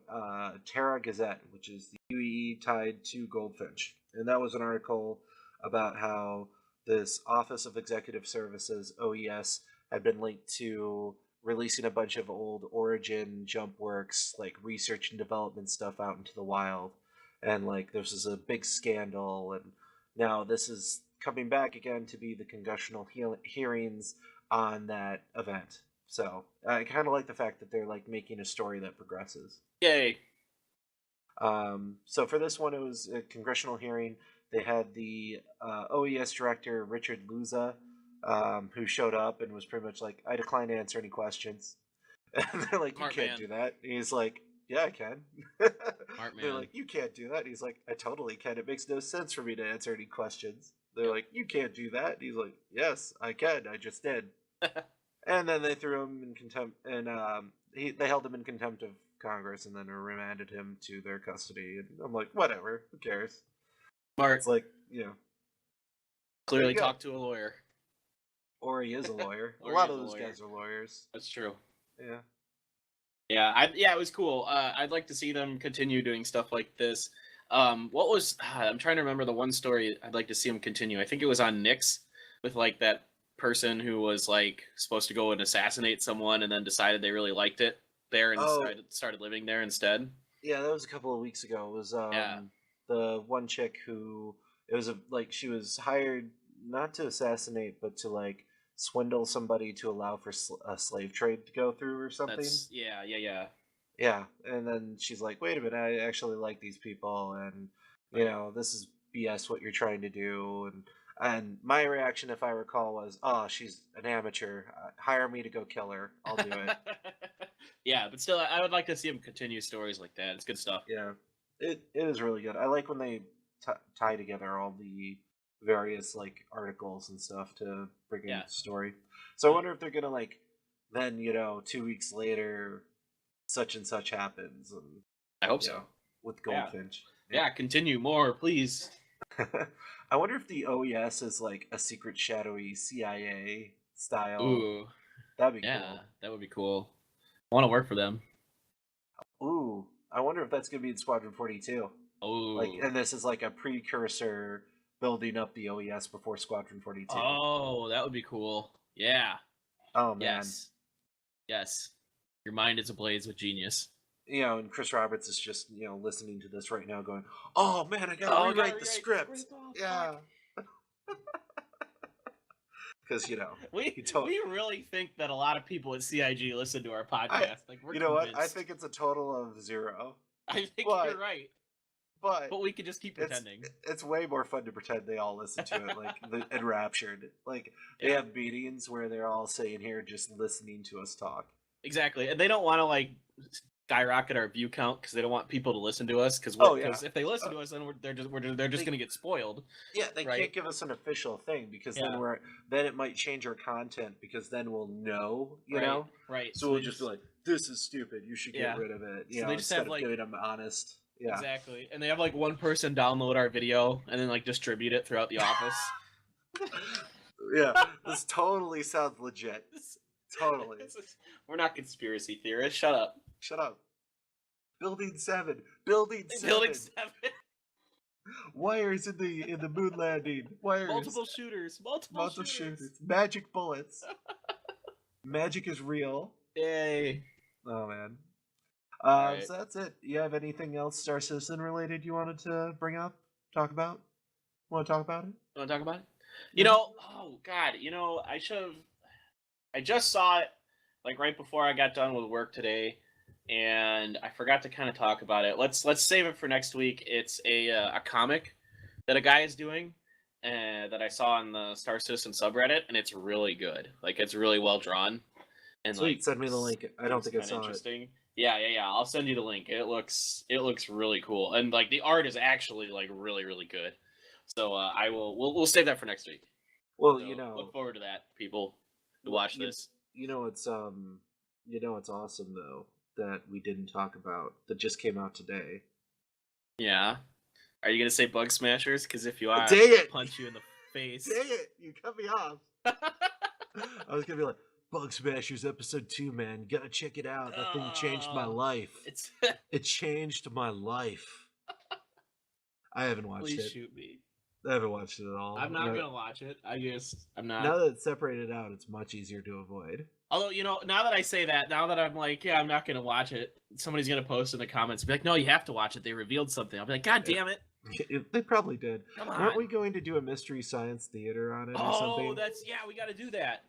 A: Terra Gazette, which is the UEE tied to Goldfinch. And that was an article about how this Office of Executive Services, OES, had been linked to releasing a bunch of old Origin, JumpWorks, like research and development stuff out into the wild. And like this is a big scandal. And now this is coming back again to be the congressional hearings on that event. So I kind of like the fact that they're like making a story that progresses.
B: Yay.
A: So for this one, it was a congressional hearing. They had the OES director, Richard Luza, who showed up and was pretty much like, I decline to answer any questions. And they're like,
B: Smart
A: you can't
B: man.
A: do that. And he's like, yeah, I can.
B: Smart
A: They're
B: man.
A: like, you can't do that. And he's like, I totally can. It makes no sense for me to answer any questions. They're like, you can't do that. And he's like, yes, I can. I just did. And then they threw him in contempt, and they held him in contempt of Congress, and then remanded him to their custody. And I'm like, whatever, who cares?
B: Smart.
A: It's like,
B: Clearly talk to a lawyer.
A: Or he is a lawyer. A
B: Or
A: lot
B: he
A: of
B: is a
A: those
B: lawyer.
A: guys are lawyers.
B: That's true.
A: Yeah.
B: Yeah, it was cool. I'd like to see them continue doing stuff like this. I'm trying to remember the one story I'd like to see them continue. I think it was on Nix with like that person who was like supposed to go and assassinate someone and then decided they really liked it there and started living there instead.
A: Yeah, that was a couple of weeks ago. It was the one chick who she was hired not to assassinate but to like swindle somebody to allow for a slave trade to go through or something. Yeah, and then she's like, wait a minute, I actually like these people, and this is BS what you're trying to do. And my reaction, if I recall, was, oh, she's an amateur, hire me to go kill her, I'll do it.
B: Yeah, but still, I would like to see them continue stories like that. It's good stuff.
A: Yeah, it is really good. I like when they tie together all the various like articles and stuff to bring in the story. So I wonder if they're gonna like then 2 weeks later such and such happens, and
B: I hope so
A: with Goldfinch.
B: Yeah, continue more, please.
A: I wonder if the OES is like a secret shadowy CIA style.
B: Ooh,
A: that'd be cool.
B: That would be cool. I want to work for them.
A: Ooh, I wonder if that's gonna be in Squadron 42.
B: Oh,
A: and this is like a precursor building up the OES before Squadron 42.
B: Oh, that would be cool. Yeah.
A: Oh man.
B: Yes. Your mind is ablaze with genius.
A: And Chris Roberts is just, listening to this right now going, oh man, I gotta rewrite the script. Yeah. Because,
B: we really think that a lot of people at CIG listen to our podcast. We're
A: what? I think it's a total of 0.
B: I think you're right.
A: But
B: we could just keep pretending.
A: It's way more fun to pretend they all listen to it, like enraptured. Like they have meetings where they're all sitting here just listening to us talk.
B: Exactly, and they don't want to like skyrocket our view count because they don't want people to listen to us. Because if they listen to us, then they're just going to get spoiled.
A: Yeah, they can't give us an official thing because then it might change our content because then we'll know, know.
B: Right.
A: So we'll just be like, this is stupid. You should get rid of it.
B: So they just have like
A: giving them honest. Yeah.
B: Exactly, and they have like one person download our video and then like distribute it throughout the office.
A: Yeah, this totally sounds legit. Totally.
B: We're not conspiracy theorists. Shut up.
A: Shut up. Building 7. Building 7. Wires in the moon landing. Wires.
B: Multiple shooters. Multiple shooters.
A: Magic bullets. Magic is real.
B: Yay.
A: Oh man.
B: All right.
A: So that's it. You have anything else Star Citizen related you wanted to bring up? Talk about? Want to talk about it?
B: Want to talk about it?
A: No?
B: Oh God, I just saw it like right before I got done with work today, and I forgot to kind of talk about it. Let's save it for next week. It's a comic that a guy is doing, that I saw on the Star Citizen subreddit, and it's really good. Like it's really well drawn, and
A: Sweet,
B: like
A: send me the link. I don't
B: seems
A: think I
B: kind of
A: saw it.
B: interesting. Yeah. I'll send you the link. It looks really cool, and like the art is actually like really really good. So we'll save that for next week.
A: Well,
B: So look forward to that, people who
A: Well,
B: watch this.
A: you know it's awesome though that we didn't talk about that just came out today.
B: Yeah. Are you gonna say Bug Smashers? Because if you are,
A: Dang
B: I'm gonna
A: it!
B: punch you in the face.
A: Dang it! You cut me off. I was gonna be like, Bug Smashers episode 2, man. You gotta check it out. That thing changed my life.
B: It's
A: It changed my life. I haven't watched
B: please
A: it.
B: shoot me.
A: I haven't watched it at all.
B: I'm not gonna watch it. I'm not.
A: Now that it's separated out, it's much easier to avoid.
B: Although now that I say that, now that I'm like, yeah, I'm not gonna watch it. Somebody's gonna post in the comments, and be like, no, you have to watch it. They revealed something. I'll be like, God damn it!
A: They probably did.
B: Come on.
A: Aren't we going to do a Mystery Science Theater on it or something?
B: Oh, we got to do that.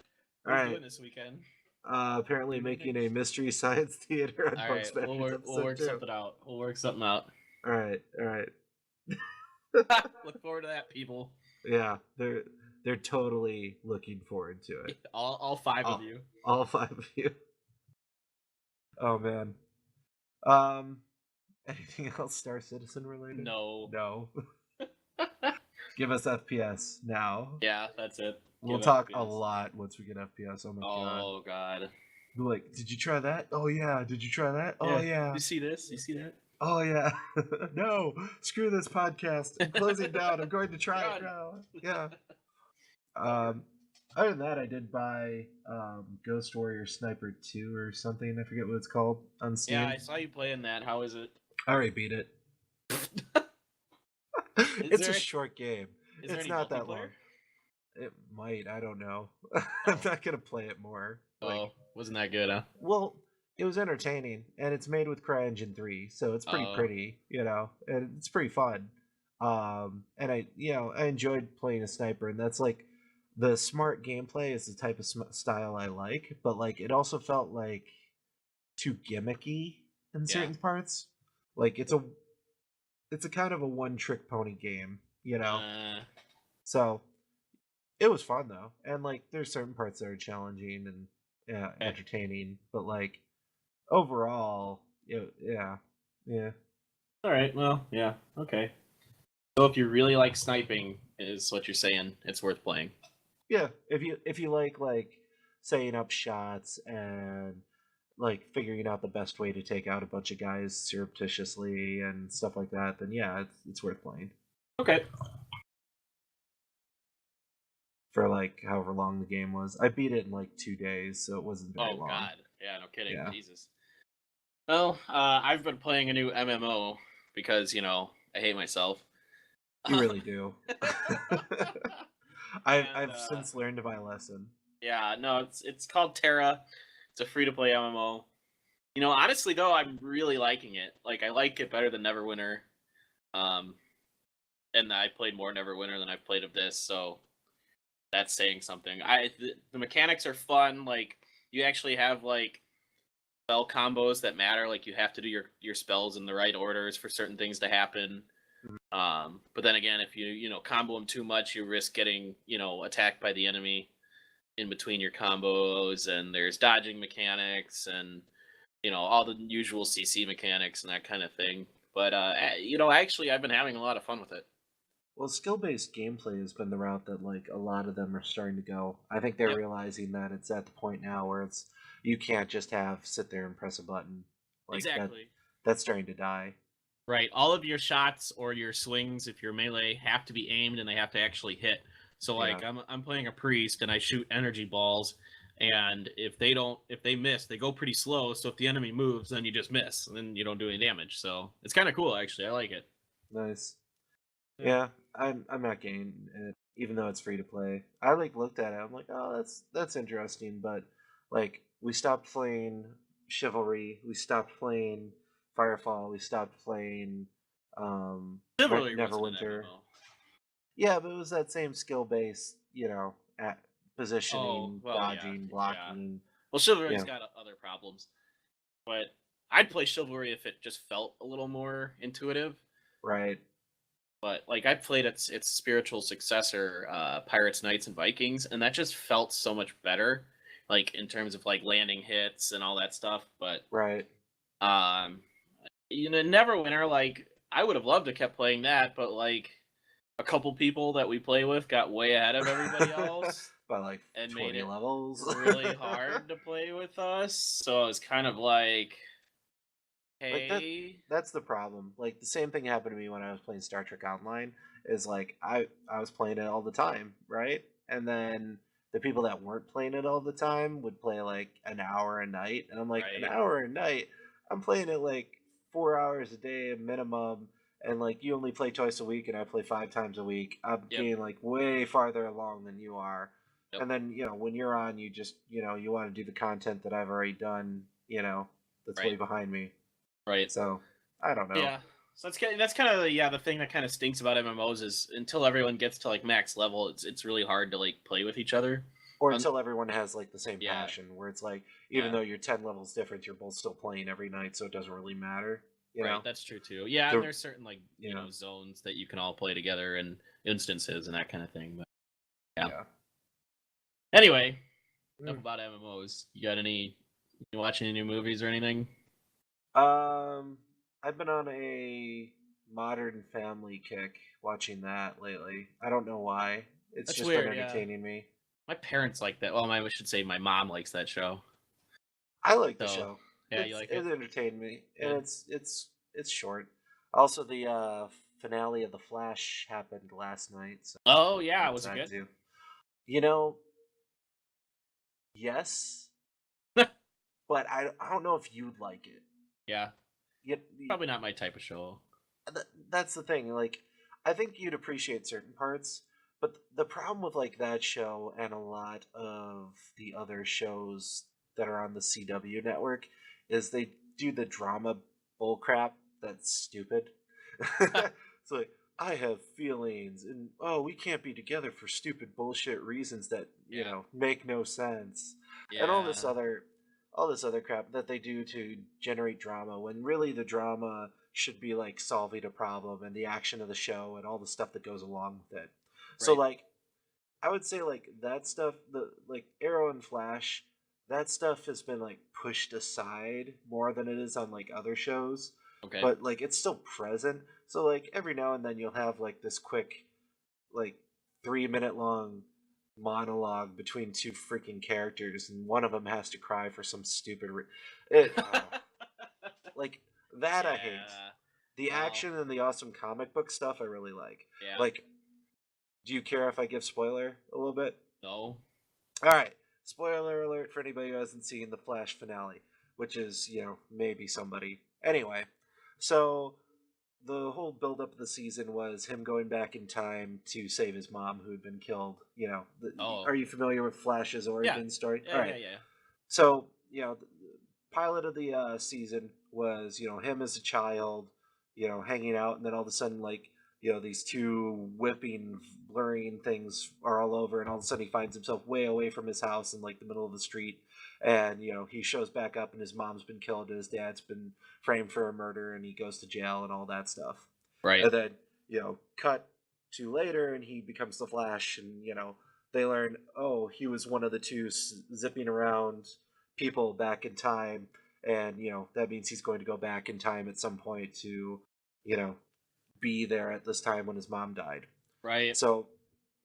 A: All
B: What are
A: right.
B: we doing this weekend?
A: Apparently making a Mystery Science Theater on
B: All
A: Bug
B: right,
A: Smashers
B: we'll
A: episode
B: work
A: 2.
B: something out. We'll work something out.
A: All right.
B: Look forward to that, people.
A: Yeah, they're totally looking forward to it.
B: All five of you.
A: All 5 of you. Oh man. Anything else Star Citizen related?
B: No.
A: No. Give us FPS now.
B: Yeah, that's it.
A: We'll talk a lot once we get FPS. Oh my god.
B: Oh god.
A: Be like, did you try that? Oh yeah. Did you try that? Oh yeah.
B: You see this? You see that?
A: Oh yeah. No. Screw this podcast. I'm closing down. I'm going to try it now. Yeah. Other than that, I did buy Ghost Warrior Sniper 2 or something. I forget what it's called on Steam.
B: Yeah, I saw you playing that. How is it?
A: I already beat it. It's a short game. It's not that long. It might. I don't know. I'm not gonna play it more.
B: Oh, wasn't that good, huh?
A: Well, it was entertaining, and it's made with CryEngine 3, so it's pretty pretty, and it's pretty fun. And I enjoyed playing a sniper, and that's like the smart gameplay is the type of style I like, but like it also felt like too gimmicky in certain parts. Like it's a kind of a one-trick pony game, So it was fun though, and like there's certain parts that are challenging and entertaining, but like overall, yeah.
B: All right, well, yeah, okay. So if you really like sniping, is what you're saying, it's worth playing.
A: Yeah, if you like setting up shots and like figuring out the best way to take out a bunch of guys surreptitiously and stuff like that, then yeah, it's worth playing.
B: Okay.
A: For like however long the game was. I beat it in like 2 days, so it wasn't very long.
B: Oh god. Yeah, no kidding.
A: Yeah.
B: Jesus. Well, I've been playing a new MMO because, I hate myself.
A: You really do. I've since learned my lesson.
B: Yeah, no, it's called Terra. It's a free-to-play MMO. Honestly though, I'm really liking it. Like I like it better than Neverwinter. And I played more Neverwinter than I've played of this, so that's saying something. The mechanics are fun. Like you actually have like spell combos that matter. Like you have to do your spells in the right orders for certain things to happen. But then again, if you combo them too much, you risk getting attacked by the enemy in between your combos. And there's dodging mechanics and all the usual CC mechanics and that kind of thing. But actually, I've been having a lot of fun with it.
A: Well, skill-based gameplay has been the route that like a lot of them are starting to go. I think they're realizing that it's at the point now where you can't just sit there and press a button. Like
B: exactly.
A: That's starting to die.
B: Right. All of your shots or your swings, if you're melee, have to be aimed and they have to actually hit. So like I'm playing a priest and I shoot energy balls, and if they miss, they go pretty slow. So if the enemy moves, then you just miss, and then you don't do any damage. So it's kind of cool, actually. I like it.
A: Nice. Yeah, I'm not getting it, even though it's free to play. I looked at it. I'm like, oh, that's interesting, but like we stopped playing Chivalry. We stopped playing Firefall. We stopped playing
B: Chivalry wasn't an
A: Neverwinter.
B: MMO.
A: Yeah, but it was that same skill based, at
B: Oh,
A: positioning,
B: well, yeah,
A: dodging,
B: yeah.
A: blocking.
B: Well, Chivalry's
A: Yeah,
B: got other problems, but I'd play Chivalry if it just felt a little more intuitive.
A: right.
B: But like I played its spiritual successor, Pirates, Knights, and Vikings, and that just felt so much better, like in terms of like landing hits and all that stuff. But
A: Right.
B: um, Neverwinter, like I would have loved to kept playing that, but like a couple people that we play with got way ahead of everybody else
A: By like
B: and made
A: 20
B: it
A: levels.
B: really hard to play with us. So I was kind of like,
A: Like
B: hey,
A: that's the problem. Like the same thing happened to me when I was playing Star Trek Online is like I was playing it all the time, right? And then the people that weren't playing it all the time would play like an hour a night, and I'm like, an
B: right,
A: hour a night? I'm playing it like 4 hours a day minimum, and like you only play twice a week and I play 5 times a week. I'm
B: yep,
A: getting like way farther along than you are.
B: yep,
A: And then, when you're on, you just, you want to do the content that I've already done, that's way
B: right,
A: behind me.
B: right.
A: So I don't know.
B: Yeah. So that's kind of the thing that kind of stinks about MMOs is until everyone gets to like max level, it's really hard to like play with each other.
A: Or
B: Um,
A: until everyone has like the same
B: yeah,
A: passion, where it's like even
B: yeah,
A: though you're 10 levels different, you're both still playing every night, so it doesn't really matter. You
B: right.
A: know.
B: That's true too. Yeah, and
A: The
B: there's certain like
A: yeah
B: zones that you can all play together and instances and that kind of thing. But yeah.
A: yeah.
B: Anyway, enough
A: Mm.
B: about MMOs. You watching any new movies or anything?
A: I've been on a Modern Family kick watching that lately. I don't know why. It's
B: That's
A: just been
B: weird. Yeah,
A: entertaining me.
B: my parents like that. Well, I should say my mom likes that show.
A: I like the
B: So
A: show.
B: yeah, you like
A: It
B: it?
A: entertained me, and
B: Good.
A: it's short. Also, the finale of The Flash happened last night, so
B: Oh yeah,
A: that's
B: was it
A: that
B: good?
A: too. You know, yes, but I don't know if you'd like it.
B: Yeah,
A: You,
B: probably not my type of show.
A: that's the thing. Like, I think you'd appreciate certain parts, but the problem with like that show and a lot of the other shows that are on the CW network is they do the drama bullcrap that's stupid. It's like, I have feelings, and oh, we can't be together for stupid bullshit reasons that
B: Yeah,
A: make no sense, and
B: yeah,
A: all this other crap that they do to generate drama when really the drama should be like solving a problem and the action of the show and all the stuff that goes along with it. So
B: right.
A: like I would say like that stuff, the like Arrow and Flash, that stuff has been like pushed aside more than it is on like other shows,
B: Okay.
A: but like it's still present. So like every now and then you'll have like this quick like 3 minute long monologue between two freaking characters, and one of them has to cry for some stupid it like that I hate.
B: Yeah.
A: The
B: Well,
A: action and the awesome comic book stuff I really like.
B: yeah.
A: Like, do you care if I give spoiler a little bit?
B: No.
A: All right, spoiler alert for anybody who hasn't seen the Flash finale, which is maybe somebody. Anyway, so the whole build up of the season was him going back in time to save his mom who had been killed.
B: Oh.
A: Are you familiar with Flash's
B: Yeah.
A: origin story?
B: Yeah.
A: All
B: Yeah.
A: right.
B: Yeah.
A: So, the pilot of the season was, him as a child, hanging out, and then all of a sudden, like, these two whipping, blurring things are all over, and all of a sudden he finds himself way away from his house in, like, the middle of the street, and, he shows back up, and his mom's been killed, and his dad's been framed for a murder, and he goes to jail, and all that stuff.
B: Right.
A: And then, cut to later, and he becomes the Flash, and, they learn, oh, he was one of the two zipping around people back in time, and that means he's going to go back in time at some point to you know be there at this time when his mom died.
B: Right.
A: So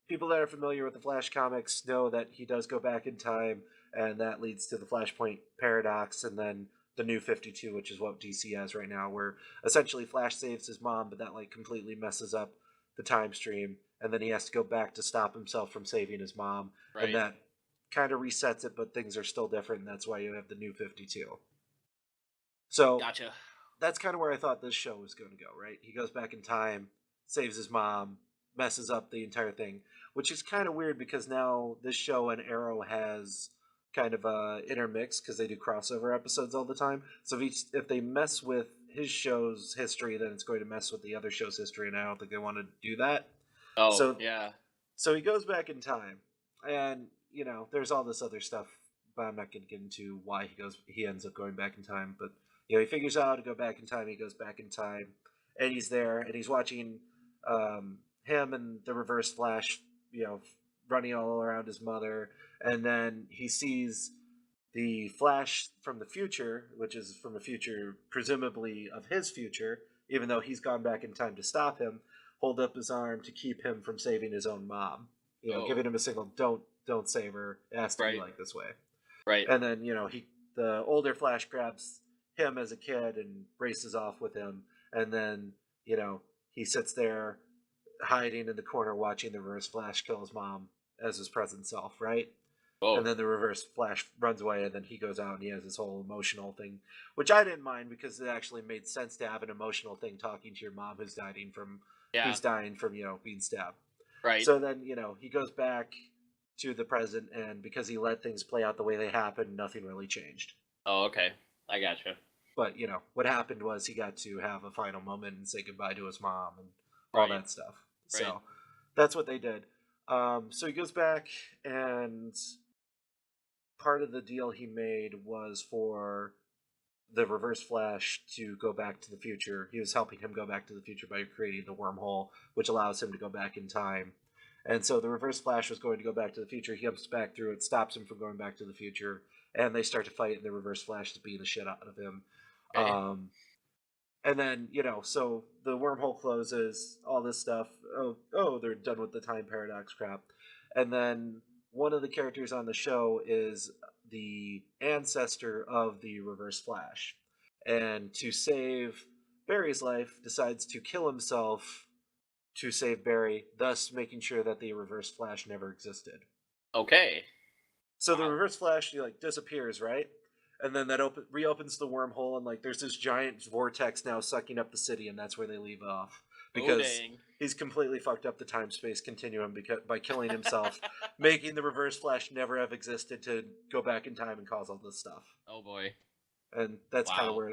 A: people that are familiar with the Flash comics know that he does go back in time, and that leads to the Flashpoint paradox, and then the New 52, which is what DC has right now, where essentially Flash saves his mom, but that like completely messes up the time stream, and then he has to go back to stop himself from saving his mom, and
B: Right.
A: that kind of resets it, but things are still different, and that's why you have the New 52. So
B: Gotcha.
A: that's kind of where I thought this show was going to go, right? He goes back in time, saves his mom, messes up the entire thing, which is kind of weird because now this show and Arrow has kind of intermix because they do crossover episodes all the time. So if they mess with his show's history, then it's going to mess with the other show's history, and I don't think they want to do that.
B: Oh,
A: So
B: yeah.
A: so he goes back in time, and there's all this other stuff, but I'm not going to get into why he ends up going back in time. But he figures out how to go back in time. He goes back in time, and he's there, and he's watching him and the Reverse Flash, running all around his mother, and then he sees the Flash from the future, which is from a future presumably of his future, even though he's gone back in time to stop him, hold up his arm to keep him from saving his own mom. Giving him a signal, don't save her. It has to be like this way.
B: Right.
A: And then the older Flash grabs him as a kid and races off with him, and then he sits there hiding in the corner watching the Reverse Flash kill his mom as his present self, right?
B: Oh.
A: And then the Reverse Flash runs away, and then he goes out and he has this whole emotional thing, which I didn't mind because it actually made sense to have an emotional thing talking to your mom who's dying from being stabbed.
B: Right.
A: So then he goes back to the present, and because he let things play out the way they happened, nothing really changed.
B: Oh, okay, I gotcha.
A: But what happened was he got to have a final moment and say goodbye to his mom and all that stuff.
B: Right.
A: So that's what they did. So he goes back, and part of the deal he made was for the Reverse Flash to go back to the future. He was helping him go back to the future by creating the wormhole, which allows him to go back in time. And so the Reverse Flash was going to go back to the future. He comes back through it, stops him from going back to the future, and they start to fight, and the Reverse Flash is beating the shit out of him.
B: Okay.
A: And then, so the wormhole closes, all this stuff. Oh, they're done with the time paradox crap. And then one of the characters on the show is the ancestor of the Reverse Flash. And to save Barry's life, decides to kill himself to save Barry, thus making sure that the Reverse Flash never existed.
B: Okay.
A: So the Reverse Flash disappears, right? And then that reopens the wormhole, and there's this giant vortex now sucking up the city, and that's where they leave off because he's completely fucked up the time-space continuum by killing himself, making the Reverse Flash never have existed to go back in time and cause all this stuff.
B: Oh boy.
A: And that's kind of where,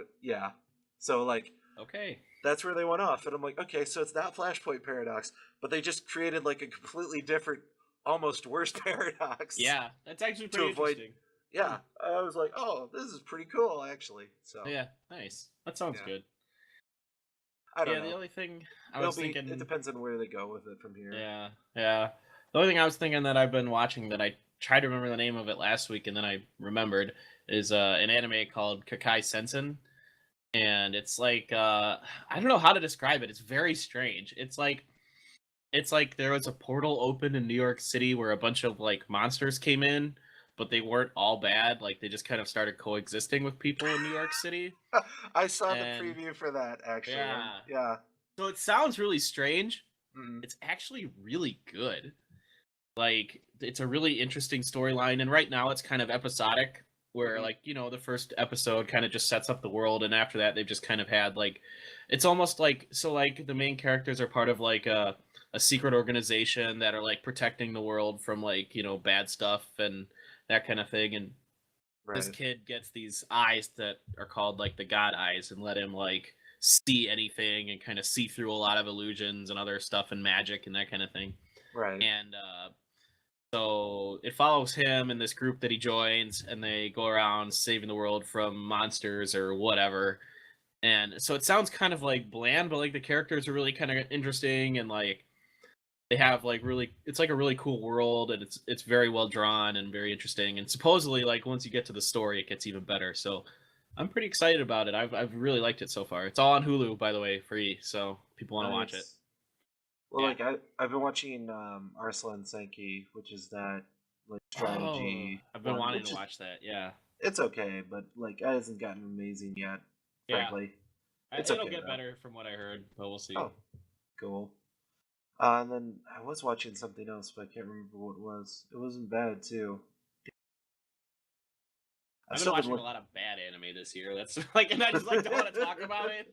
A: So
B: okay,
A: that's where they went off, and I'm like, okay, so it's not Flashpoint Paradox, but they just created a completely different, almost worse paradox.
B: Yeah, that's actually pretty interesting.
A: Yeah, I was like, oh, this is pretty cool, actually. So
B: yeah, nice. That sounds good.
A: I don't know.
B: The only thing I was thinking,
A: it depends on where they go with it from here.
B: Yeah. The only thing I was thinking that I've been watching that I tried to remember the name of it last week and then I remembered is an anime called Kakai Sensen, and it's I don't know how to describe it. It's very strange. It's like there was a portal open in New York City where a bunch of monsters came in, but they weren't all bad. They just kind of started coexisting with people in New York City.
A: I saw the preview for that, actually. Yeah.
B: So it sounds really strange.
A: Mm-hmm.
B: It's actually really good. It's a really interesting storyline, and right now it's kind of episodic, where the first episode kind of just sets up the world, and after that they've just kind of had it's almost the main characters are part of a secret organization that are protecting the world from bad stuff and that kind of thing, and this kid gets these eyes that are called the God eyes and let him see anything and kind of see through a lot of illusions and other stuff and magic and that kind of thing.
A: Right.
B: And so it follows him and this group that he joins, and they go around saving the world from monsters or whatever. And so it sounds kind of bland, but the characters are really kind of interesting, and they have it's a really cool world, and it's very well drawn and very interesting, and supposedly once you get to the story it gets even better. So I'm pretty excited about it. I've really liked it so far. It's all on Hulu, by the way, free, so people want to watch it.
A: Well, I've been watching Arslan Senki, which is that strategy.
B: I've been wanting to watch that. Yeah,
A: it's okay, but it hasn't gotten amazing yet. Frankly,
B: it'll get better from what I heard, but we'll see.
A: Oh, cool. And then I was watching something else, but I can't remember what it was. It wasn't bad too.
B: I've been watching a lot of bad anime this year. That's and I just don't want to talk about it.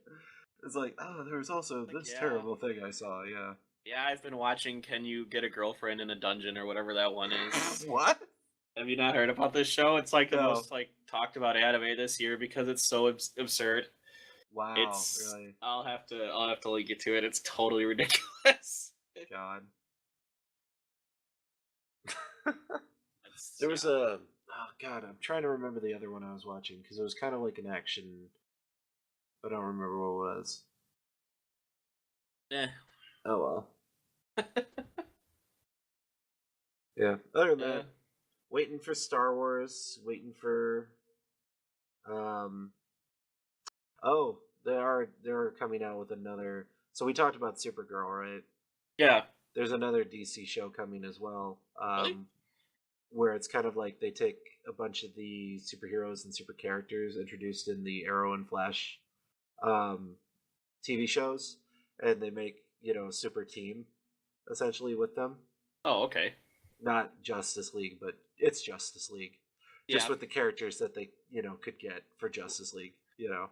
A: It's there was also this terrible thing I saw. Yeah.
B: Yeah, I've been watching Can You Get a Girlfriend in a Dungeon or whatever that one is.
A: What?
B: Have you not heard about this show? It's the most talked about anime this year because it's so absurd.
A: Wow,
B: It's
A: really?
B: I'll have to link you to it. It's totally ridiculous.
A: God.
B: It's
A: There was
B: yeah.
A: a oh God, I'm trying to remember the other one I was watching because it was kind of like an action, but I don't remember what it was.
B: Eh.
A: Oh well. Yeah. Other than
B: Yeah.
A: that, waiting for Star Wars, waiting for um oh, they're coming out with another. So we talked about Supergirl, right?
B: Yeah.
A: There's another DC show coming as well.
B: Really?
A: Where it's kind of like they take a bunch of the superheroes and super characters introduced in the Arrow and Flash um, TV shows, and they make a super team essentially with them.
B: Oh, okay.
A: Not Justice League, but it's Justice League, just
B: Yeah.
A: with the characters that they could get for Justice League.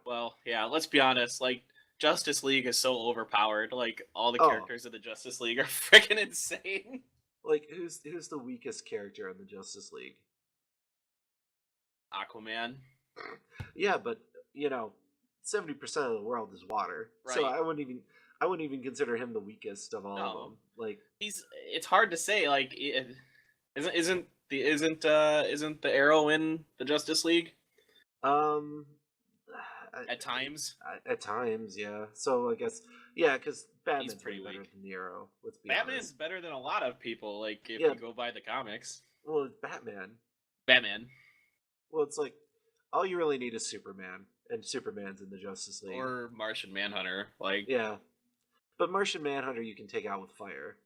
B: Well, yeah, let's be honest, like Justice League is so overpowered. Like all the
A: Oh,
B: characters of the Justice League are freaking insane.
A: like who's the weakest character in the Justice League?
B: Aquaman.
A: Yeah, but 70% of the world is water, so
B: Right.
A: I wouldn't even consider him the weakest of all of
B: No.
A: them. Like,
B: It's hard to say like isn't the Arrow in the Justice League
A: um,
B: at times?
A: at times, yeah. So I guess yeah, because
B: He's
A: Batman's way
B: pretty
A: better
B: weak.
A: than the Arrow. Let's be
B: Batman's
A: honest.
B: better than a lot of people like if
A: Yeah,
B: you go by the comics.
A: well, it's Batman.
B: Batman
A: Well, it's like all you really need is Superman, and Superman's in the Justice League.
B: or Martian Manhunter like
A: Yeah, but Martian Manhunter you can take out with fire.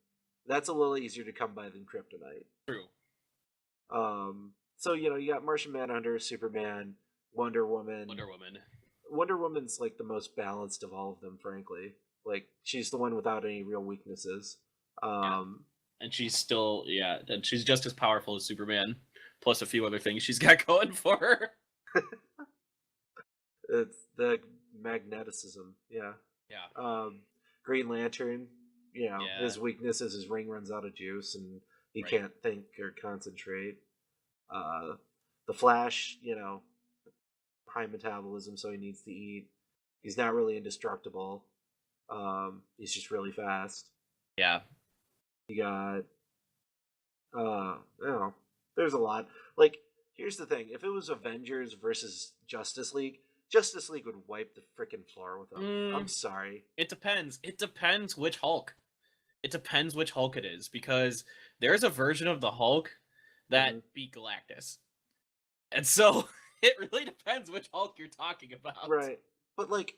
A: That's a little easier to come by than Kryptonite.
B: true.
A: So you got Martian Manhunter, Superman, Wonder Woman.
B: Wonder Woman.
A: Wonder Woman's like the most balanced of all of them, frankly. Like she's the one without any real weaknesses.
B: Yeah. And she's still and she's just as powerful as Superman, plus a few other things she's got going for her.
A: It's the magneticism, yeah.
B: Yeah.
A: Green Lantern,
B: Yeah.
A: his weakness is his ring runs out of juice and he
B: Right.
A: can't think or concentrate. The Flash, high metabolism, so he needs to eat. He's not really indestructible. He's just really fast.
B: Yeah.
A: You got, there's a lot. Like, here's the thing: if it was Avengers versus Justice League would wipe the freaking floor with them. I'm sorry.
B: It depends. It depends which Hulk. It depends which Hulk it is because there's a version of the Hulk that beat Galactus, and so it really depends which Hulk you're talking about.
A: Right, but like,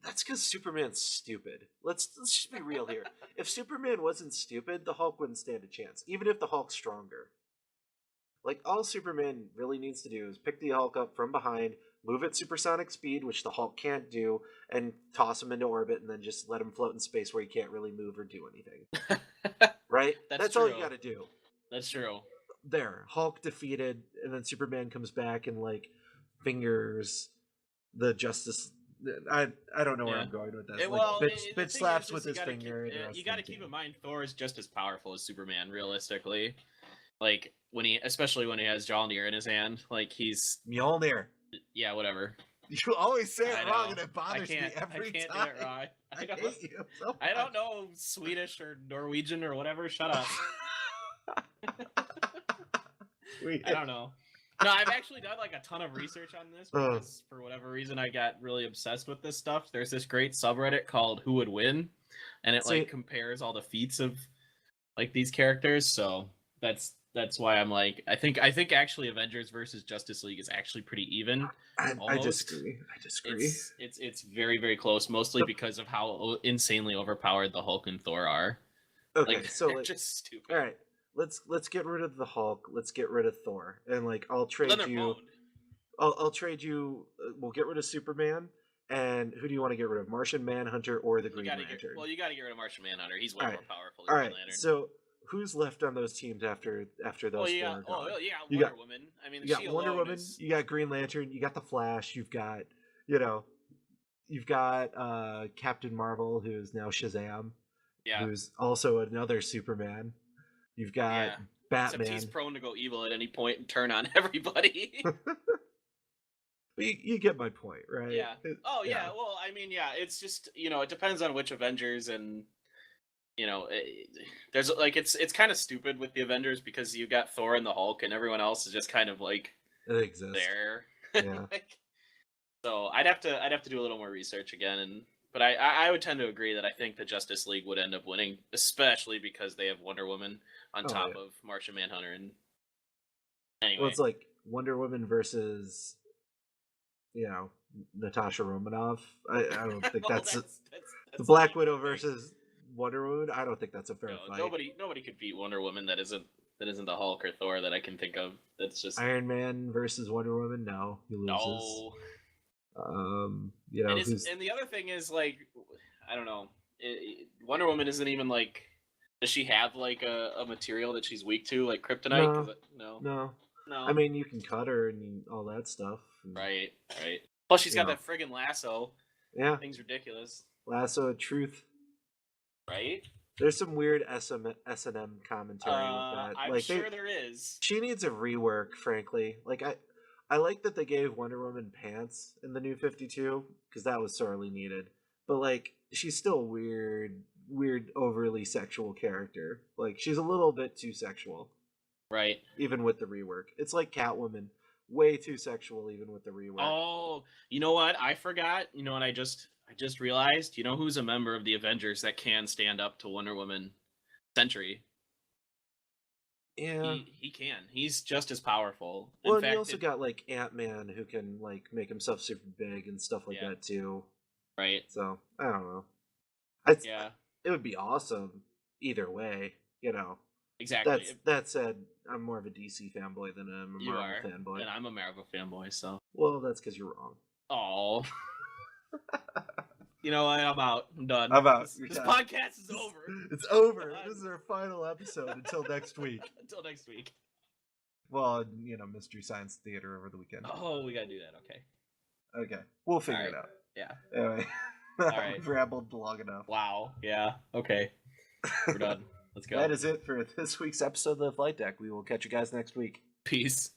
A: that's because Superman's stupid. Let's just be real here. If Superman wasn't stupid, the Hulk wouldn't stand a chance, even if the Hulk's stronger. Like, all Superman really needs to do is pick the Hulk up from behind, move at supersonic speed, which the Hulk can't do, and toss him into orbit, and then just let him float in space where he can't really move or do anything. Right? That's all you
B: true.
A: gotta do.
B: That's true.
A: There, Hulk defeated, and then Superman comes back and, like, fingers the Justice. I don't know where I'm going with that. Bitch slaps with his finger.
B: You got to keep in mind Thor is just as powerful as Superman, realistically. Like especially when he has Mjolnir in his hand, like he's
A: Mjolnir.
B: Yeah, whatever.
A: You always say it wrong, and it
B: I
A: bothers me every
B: can't
A: time.
B: do it wrong.
A: I hate you so much.
B: I don't know Swedish or Norwegian or whatever. Shut up. I don't know. No, I've actually done like a ton of research on this because for whatever reason I got really obsessed with this stuff. There's this great subreddit called Who Would Win, and it like compares all the feats of like these characters. So that's why I'm like I think actually Avengers versus Justice League is actually pretty even.
A: I disagree.
B: It's very, very close, mostly because of how insanely overpowered the Hulk and Thor are.
A: Okay,
B: like,
A: so
B: they're just stupid.
A: All right, let's get rid of the Hulk. Let's get rid of Thor, and like I'll trade you. I'll trade you. We'll get rid of Superman. And who do you want to get rid of, Martian Manhunter or the Green Lantern?
B: You got to get rid of Martian Manhunter. He's way more powerful
A: than
B: Green Lantern.
A: So who's left on those teams after those four?
B: You got Wonder Woman. I mean,
A: you got Wonder Woman. You got Green Lantern. You got the Flash. You've got Captain Marvel, who's now Shazam.
B: Yeah.
A: Who's also another Superman. You've got Batman.
B: Except he's prone to go evil at any point and turn on everybody.
A: But you get my point, right?
B: Yeah. Oh yeah. Well, I mean, yeah. It's just it depends on which Avengers, and there's like it's kind of stupid with the Avengers because you got Thor and the Hulk, and everyone else is just kind of like
A: It exists.
B: there.
A: Yeah.
B: So I'd have to do a little more research again, but I would tend to agree that I think the Justice League would end up winning, especially because they have Wonder Woman on top of Martian Manhunter. And anyway,
A: well, it's like Wonder Woman versus Natasha Romanoff. I don't think that's the Black Widow versus Wonder Woman. I don't think that's a fair fight.
B: Nobody could beat Wonder Woman that isn't the Hulk or Thor that I can think of. That's just
A: Iron Man versus Wonder Woman. No, he loses.
B: No.
A: And
B: the other thing is, like, I don't know. Wonder Woman isn't even like. Does she have like a material that she's weak to, like kryptonite?
A: No. I mean, you can cut her and all that stuff.
B: Right. Plus, she's got that friggin' lasso.
A: Yeah.
B: Thing's ridiculous.
A: Lasso of truth.
B: Right.
A: There's some weird S&M commentary with that.
B: I'm sure there is.
A: She needs a rework, frankly. Like I like that they gave Wonder Woman pants in the New 52 because that was sorely needed. But like, she's still weird, overly sexual character. Like, she's a little bit too sexual.
B: Right.
A: Even with the rework, it's like Catwoman, way too sexual even with the rework.
B: Oh, you know what? I forgot. You know what? I just realized. You know who's a member of the Avengers that can stand up to Wonder Woman? Sentry.
A: Yeah,
B: he can. He's just as powerful.
A: Well, and you also got like Ant-Man who can like make himself super big and stuff like that too.
B: Right.
A: So I don't know. It would be awesome either way.
B: Exactly.
A: That said, I'm more of a DC fanboy than I'm a Marvel fanboy.
B: And I'm a Marvel fanboy, so.
A: Well, that's because you're wrong.
B: Oh. You know what? I'm out. I'm done.
A: I'm out.
B: This podcast is over.
A: It's over. This is our final episode until next week.
B: Until next week.
A: Well, Mystery Science Theater over the weekend.
B: Oh, we gotta do that.
A: Okay. We'll figure it out.
B: Yeah.
A: Anyway.
B: All right.
A: We've rambled long enough.
B: Wow. Yeah. Okay. We're done. Let's go.
A: That is it for this week's episode of the Flight Deck. We will catch you guys next week.
B: Peace.